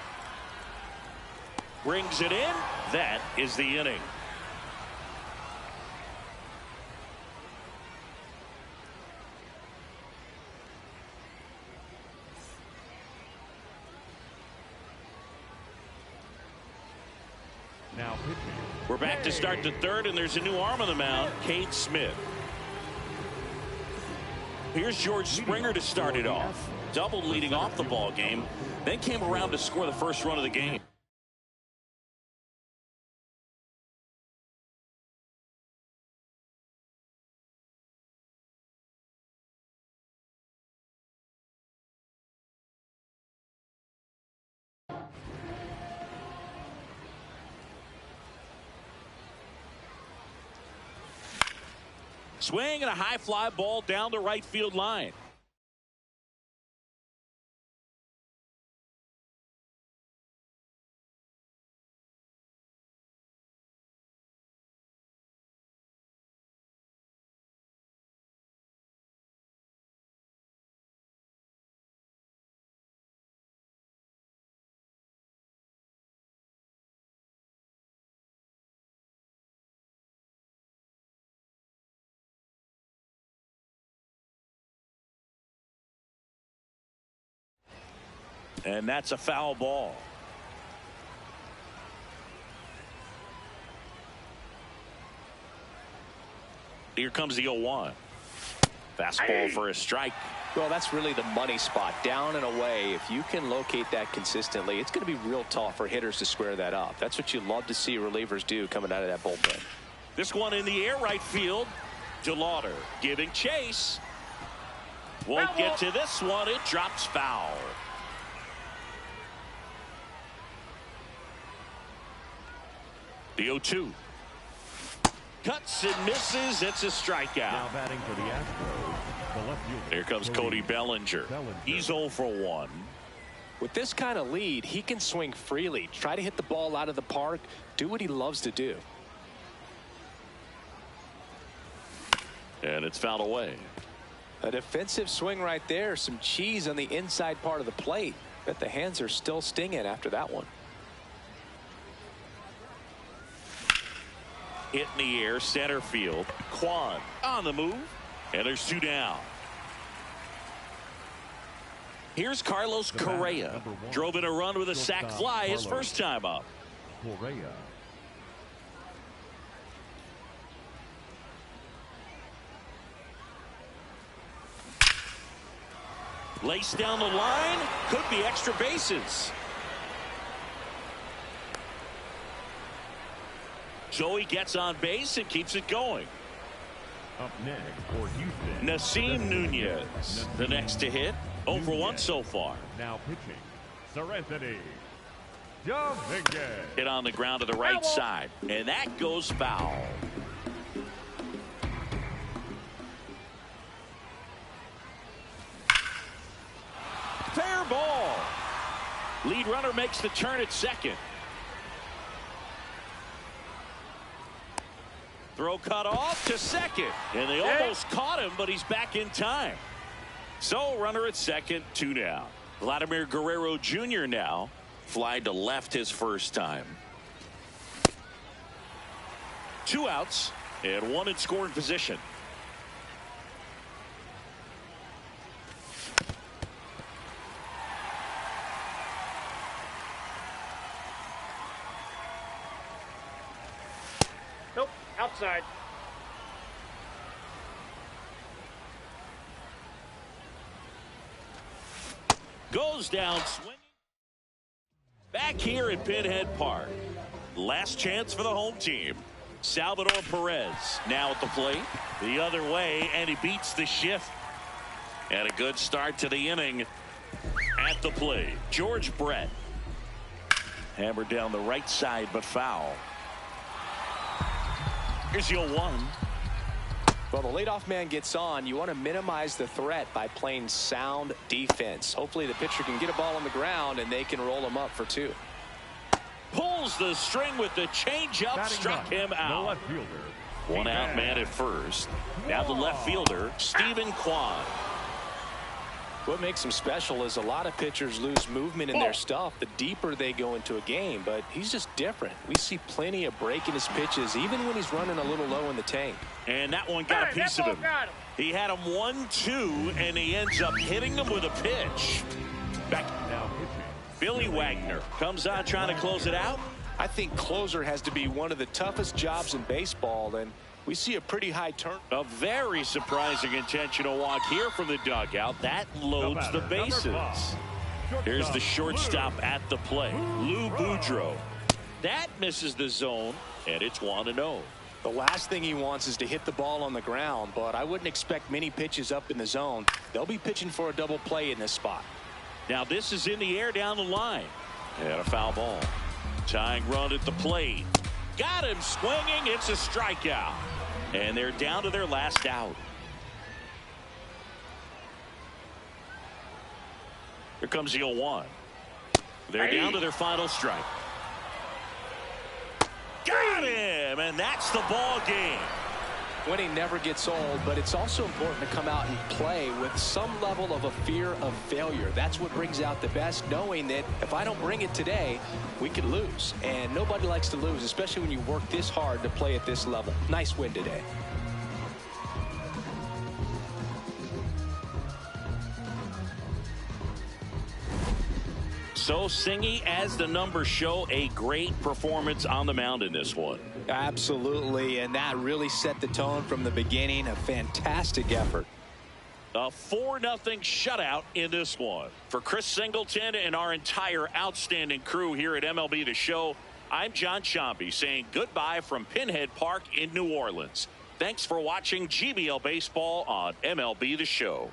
Brings it in. That is the inning. Now pitching. We're back to start the third, and there's a new arm on the mound, Cade Smith. Here's George Springer to start it off. Doubled leading off the ball game, then came around to score the first run of the game. Swing and a high fly ball down the right field line. And that's a foul ball. Here comes the 0-1. Fastball for a strike. Well, that's really the money spot. Down and away. If you can locate that consistently, it's going to be real tough for hitters to square that up. That's what you love to see relievers do coming out of that bullpen. This one in the air right field. DeLauder giving chase. Won't get to this one. It drops foul. The 0-2. Cuts and misses. It's a strikeout. Now batting for the Astros, the left fielder. Here comes Cody Bellinger. He's 0 for 1. With this kind of lead, he can swing freely. Try to hit the ball out of the park. Do what he loves to do. And it's fouled away. A defensive swing right there. Some cheese on the inside part of the plate. Bet the hands are still stinging after that one. Hit in the air, center field. Kwan on the move, and there's 2 down. Here's Carlos Correa. Drove in a run with a sac fly his first time up. Correa. Laced down the line, could be extra bases. Joey gets on base and keeps it going. Up next for Houston, Nasim Nunez, the next to hit. 0 for 1 so far. Now pitching, Serenity Dominguez. Hit on the ground to the right side, and that goes foul. Lead runner makes the turn at second. Throw cut off to second. And they almost caught him, but he's back in time. So runner at second, 2 down. Vladimir Guerrero Jr. now flied to left his first time. 2 outs and 1 in scoring position. Nope, outside. Goes down swinging. Back here at Pinhead Park. Last chance for the home team. Salvador Perez now at the plate. The other way, and he beats the shift. And a good start to the inning at the plate. George Brett. Hammered down the right side, but foul. Here's the 0-1. Well, the leadoff man gets on. You want to minimize the threat by playing sound defense. Hopefully the pitcher can get a ball on the ground and they can roll him up for 2. Pulls the string with the changeup, struck him out. left fielder. 1 out man at first. Now the left fielder, Stephen Kwan. What makes him special is a lot of pitchers lose movement in their stuff the deeper they go into a game, but he's just different. We see plenty of breaking his pitches even when he's running a little low in the tank. And that one got a piece of him. He had him 1-2, and he ends up hitting him with a pitch. Back Now pitching. Billy Wagner comes on trying to close it out. I think closer has to be one of the toughest jobs in baseball, and we see a pretty high turn. A very surprising intentional walk here from the dugout. That loads the bases. Here's the shortstop at the plate, Lou Boudreau. That misses the zone, and it's 1-0. The last thing he wants is to hit the ball on the ground, but I wouldn't expect many pitches up in the zone. They'll be pitching for a double play in this spot. Now this is in the air down the line. And a foul ball. Tying run at the plate. Got him swinging. It's a strikeout. And they're down to their last out. Here comes the 0-1. They're down to their final strike. Got him, and that's the ball game. Winning never gets old, but it's also important to come out and play with some level of a fear of failure. That's what brings out the best, knowing that if I don't bring it today, we could lose. And nobody likes to lose, especially when you work this hard to play at this level. Nice win today. So Singy, as the numbers show, a great performance on the mound in this one. Absolutely, and that really set the tone from the beginning. A fantastic effort. A 4-0 shutout in this one. For Chris Singleton and our entire outstanding crew here at MLB The Show, I'm John Shambi saying goodbye from Pinhead Park in New Orleans. Thanks for watching GBL Baseball on MLB The Show.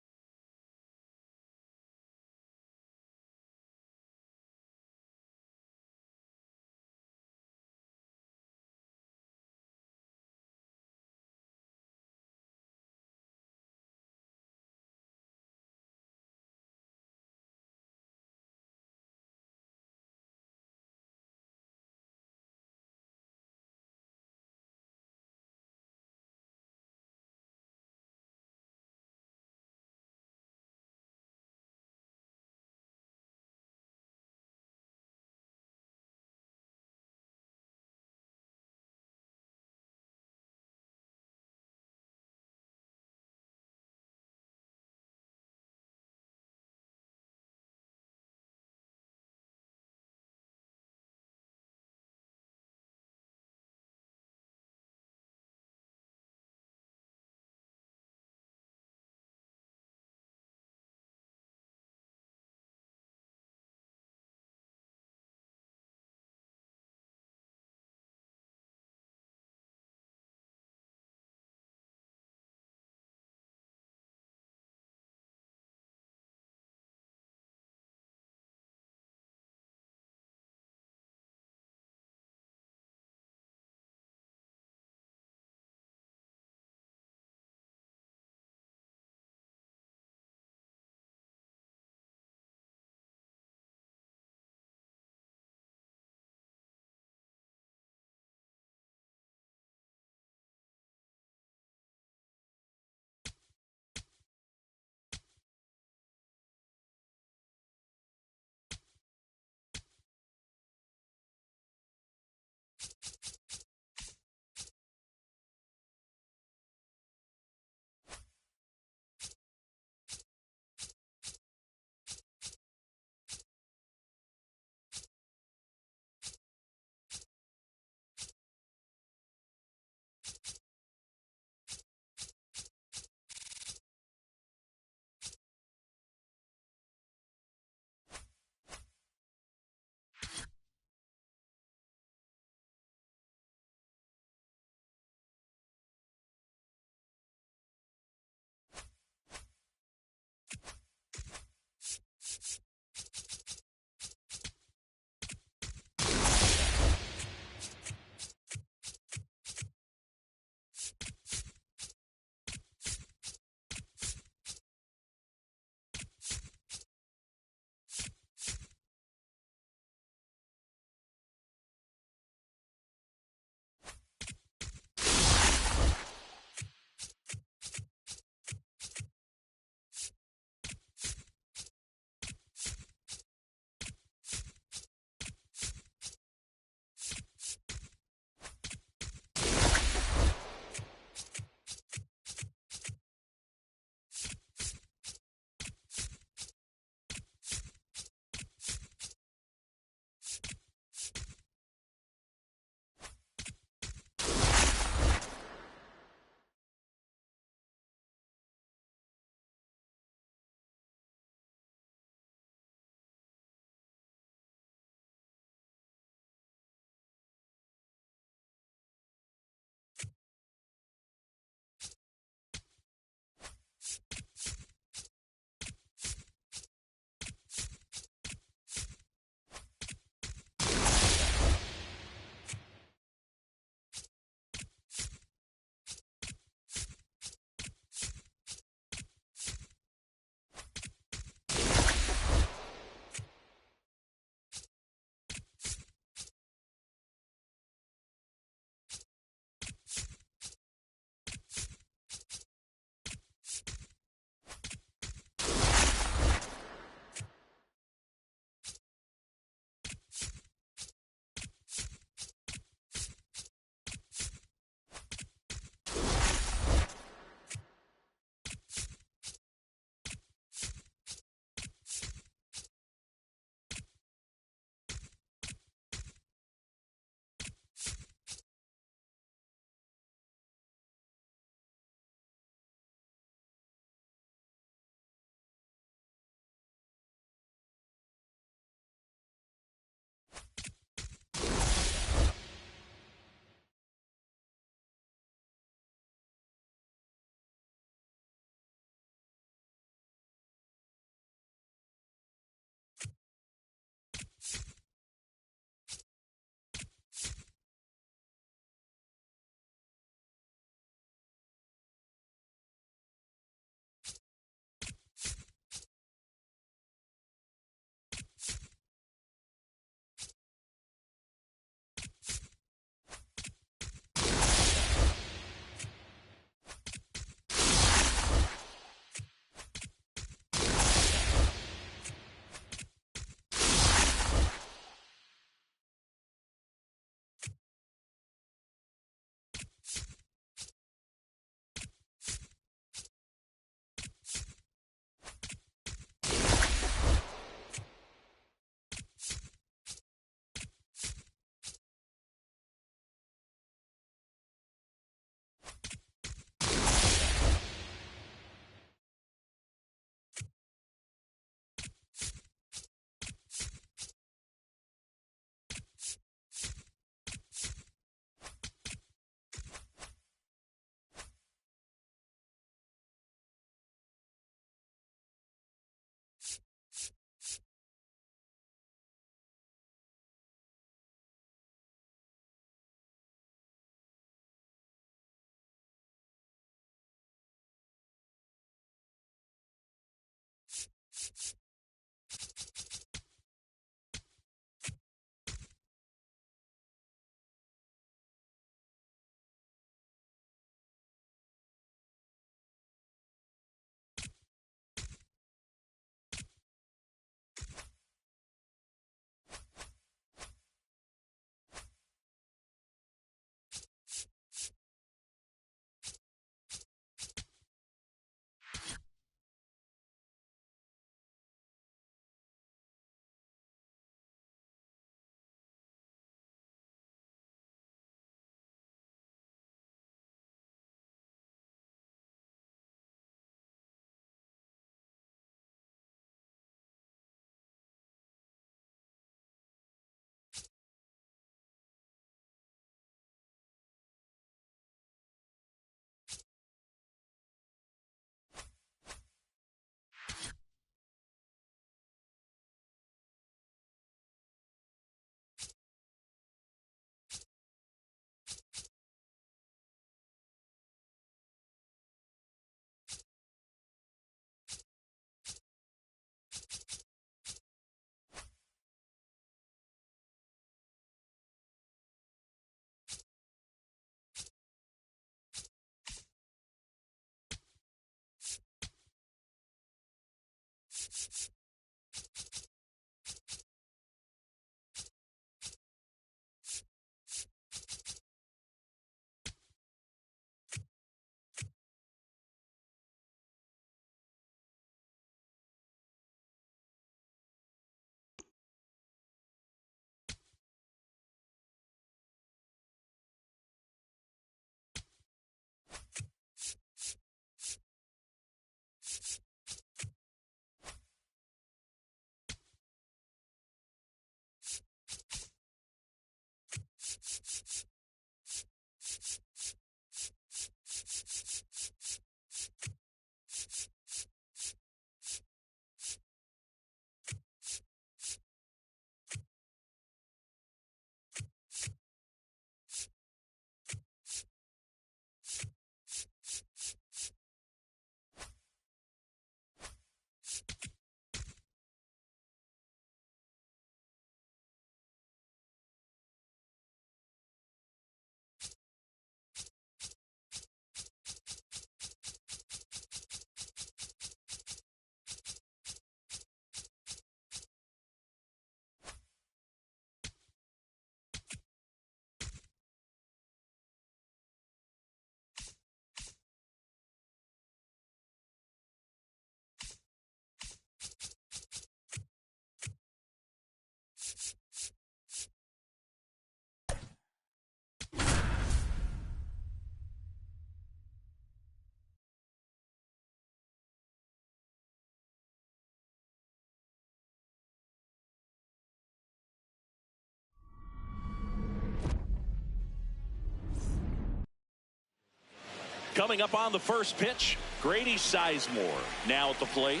Coming up on the first pitch, Grady Sizemore now at the plate.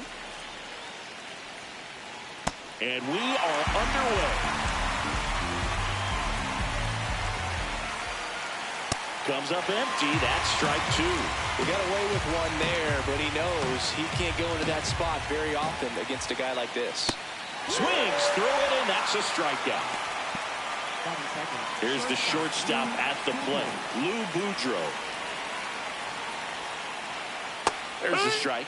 And we are underway. Comes up empty. That's strike two. We got away with one there, but he knows he can't go into that spot very often against a guy like this. Swings through it, and that's a strikeout. Here's the shortstop at the plate, Lou Boudreau. There's the strike.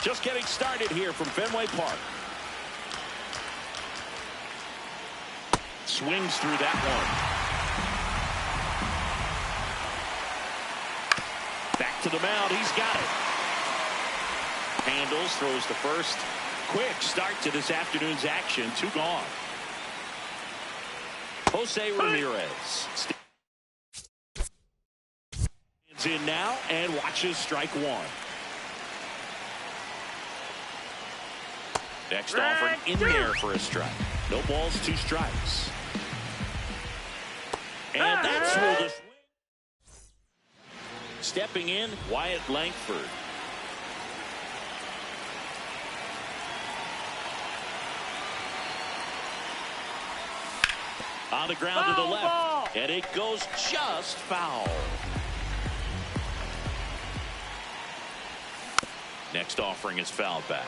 Just getting started here from Fenway Park. Swings through that one. Back to the mound. He's got it. Handles, throws to first. Quick start to this afternoon's action. Two gone. Jose Ramirez stands in now and watches strike one. Next offering in there for a strike. No balls, two strikes. And that's where the swing. Stepping in, Wyatt Langford. On the ground to the left. And it goes just foul. Next offering is fouled back.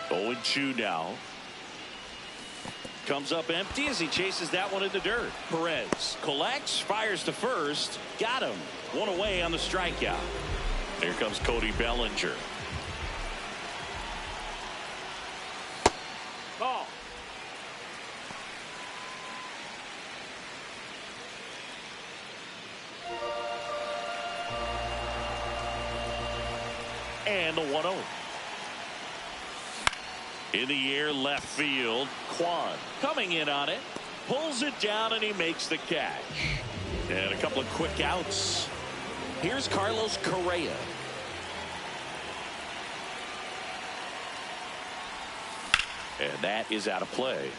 0-2 now. Comes up empty as he chases that one in the dirt. Perez collects, fires to first. Got him. One away on the strikeout. Here comes Cody Bellinger. Ball. And the 1-0. In the air, left field. Kwan coming in on it. Pulls it down, and he makes the catch. And a couple of quick outs. Here's Carlos Correa. And that is out of play.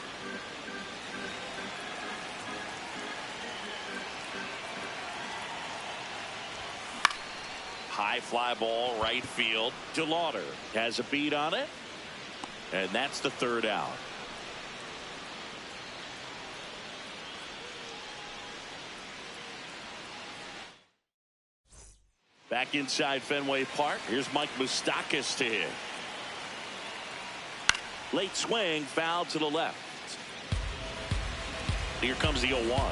High fly ball, right field. DeLauder has a beat on it. And that's the third out. Back inside Fenway Park. Here's Mike Moustakas to hit. Late swing, foul to the left. Here comes the 0-1.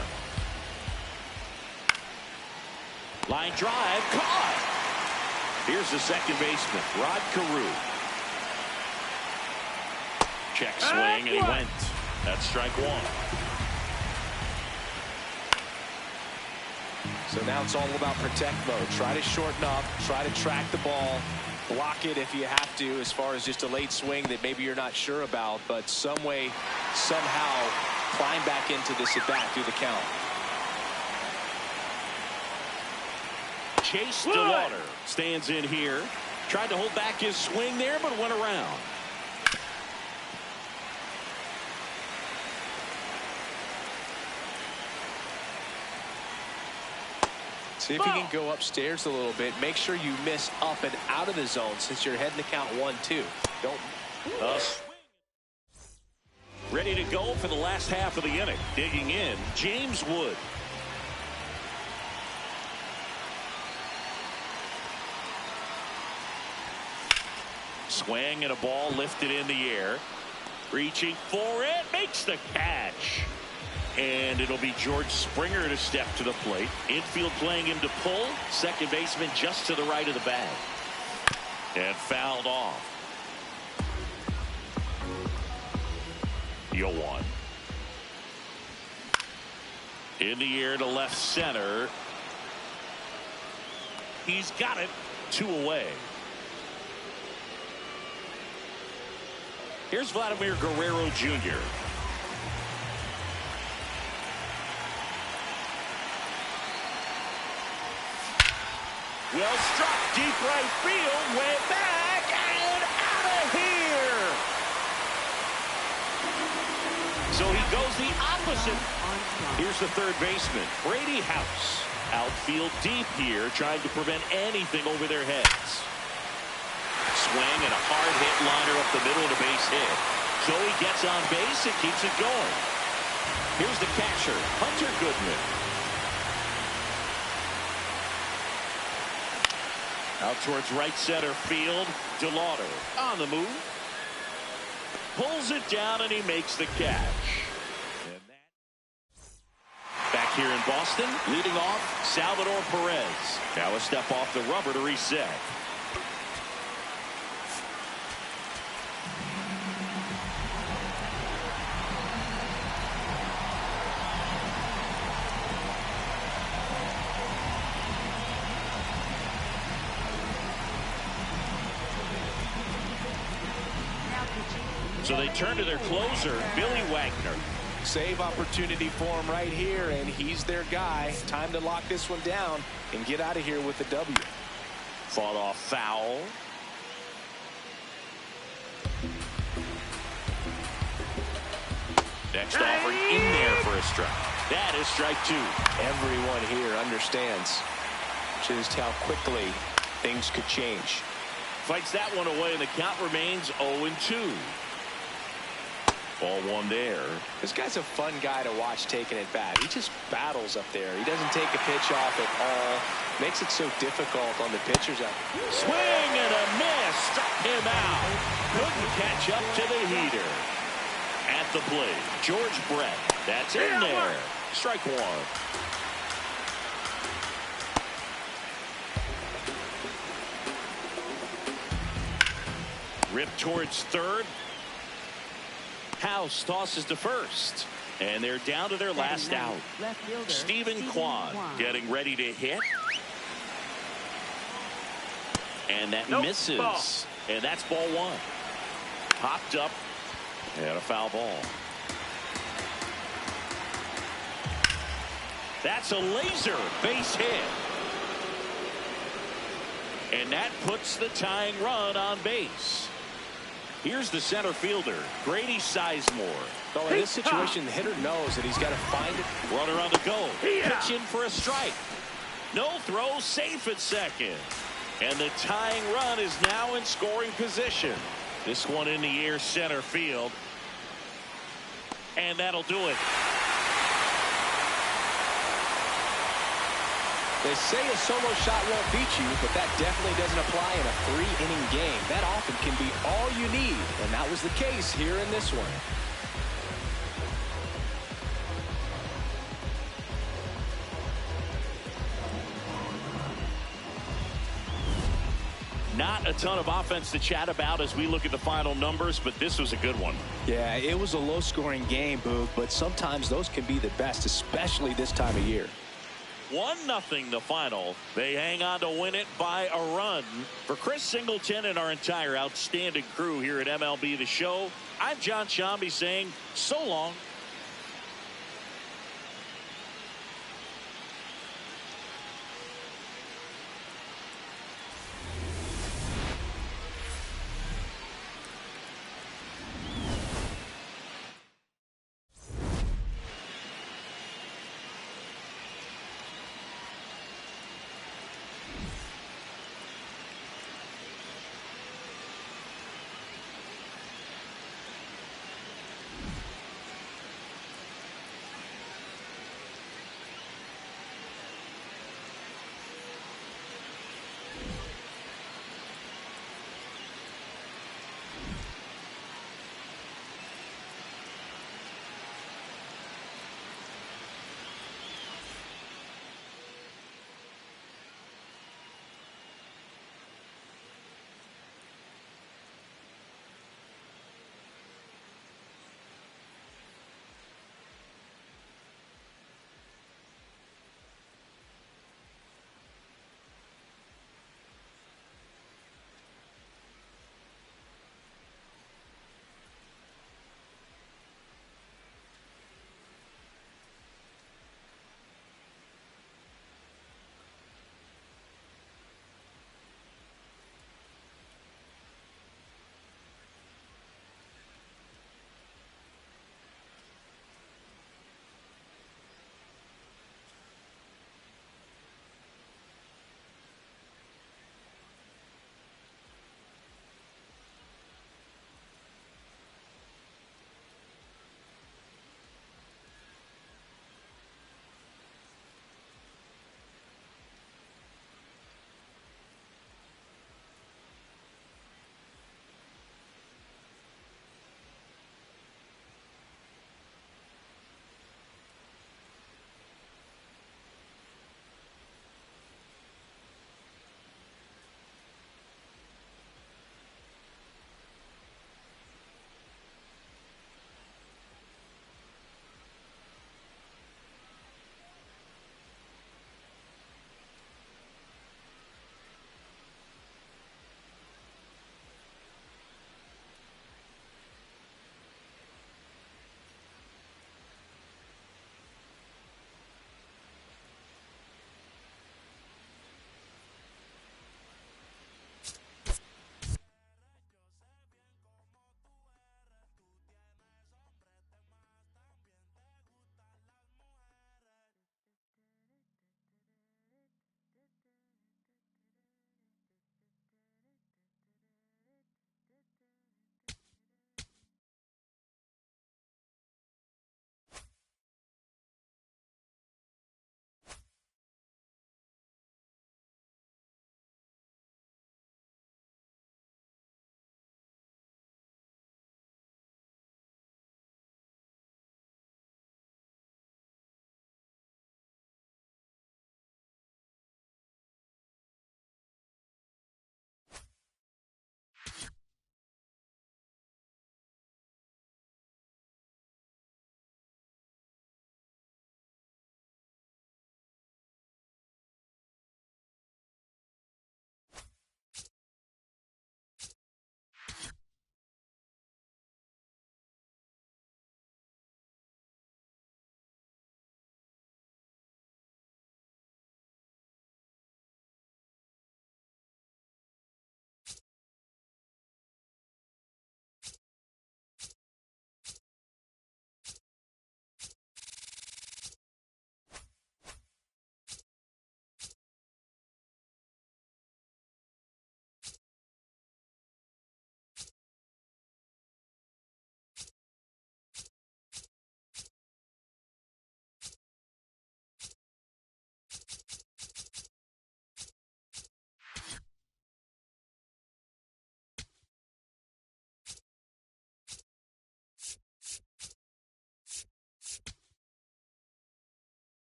Line drive, caught. Here's the second baseman, Rod Carew. Check swing, and he went. That's strike one. So now it's all about protect mode. Try to shorten up, try to track the ball, block it if you have to, as far as just a late swing that maybe you're not sure about, but some way, somehow, climb back into this at bat through the count. Chase DeLauder stands in here. Tried to hold back his swing there, but went around. See if you can go upstairs a little bit. Make sure you miss up and out of the zone since you're heading to count 1-2. Don't. Ready to go for the last half of the inning. Digging in, James Wood. Swing and a ball lifted in the air. Reaching for it. Makes the catch. And it'll be George Springer to step to the plate. Infield playing him to pull. Second baseman just to the right of the bag. And fouled off. 0-1. In the air to left center. He's got it. 2 away. Here's Vladimir Guerrero Jr. Well struck, deep right field, way back, and out of here. So he goes the opposite. Here's the third baseman, Brady House. Outfield deep here, trying to prevent anything over their heads. Swing and a hard hit liner up the middle of the base hit. So he gets on base and keeps it going. Here's the catcher, Hunter Goodman. Out towards right center field. DeLauder on the move. Pulls it down and he makes the catch. And back here in Boston, leading off, Salvador Perez. Now a step off the rubber to reset. So they turn to their closer, Billy Wagner. Save opportunity for him right here, and he's their guy. Time to lock this one down and get out of here with the W. Fought off foul. Next offer in there for a strike. That is strike 2. Everyone here understands just how quickly things could change. Fights that one away, and the count remains 0-2. Ball 1 there. This guy's a fun guy to watch taking it back. He just battles up there. He doesn't take a pitch off at all. Makes it so difficult on the pitchers. Swing and a miss. Struck him out. Couldn't catch up to the heater. At the plate, George Brett. That's in there. Strike 1. Rip towards third. House tosses to first. And they're down to their last out. Stephen Kwan getting ready to hit. And that misses. Ball. And that's ball 1. Popped up. And a foul ball. That's a laser base hit. And that puts the tying run on base. Here's the center fielder, Grady Sizemore. So in this situation, the hitter knows that he's got to find it. Runner on the go. Pitch in for a strike. No throw, safe at second. And the tying run is now in scoring position. This one in the air, center field. And that'll do it. They say a solo shot won't beat you, but that definitely doesn't apply in a 3-inning game. That often can be all you need, and that was the case here in this one. Not a ton of offense to chat about as we look at the final numbers, but this was a good one. Yeah, it was a low-scoring game, Boog, but sometimes those can be the best, especially this time of year. 1-0 the final. They hang on to win it by a run. For Chris Singleton and our entire outstanding crew here at MLB The Show, I'm John Shambi saying so long.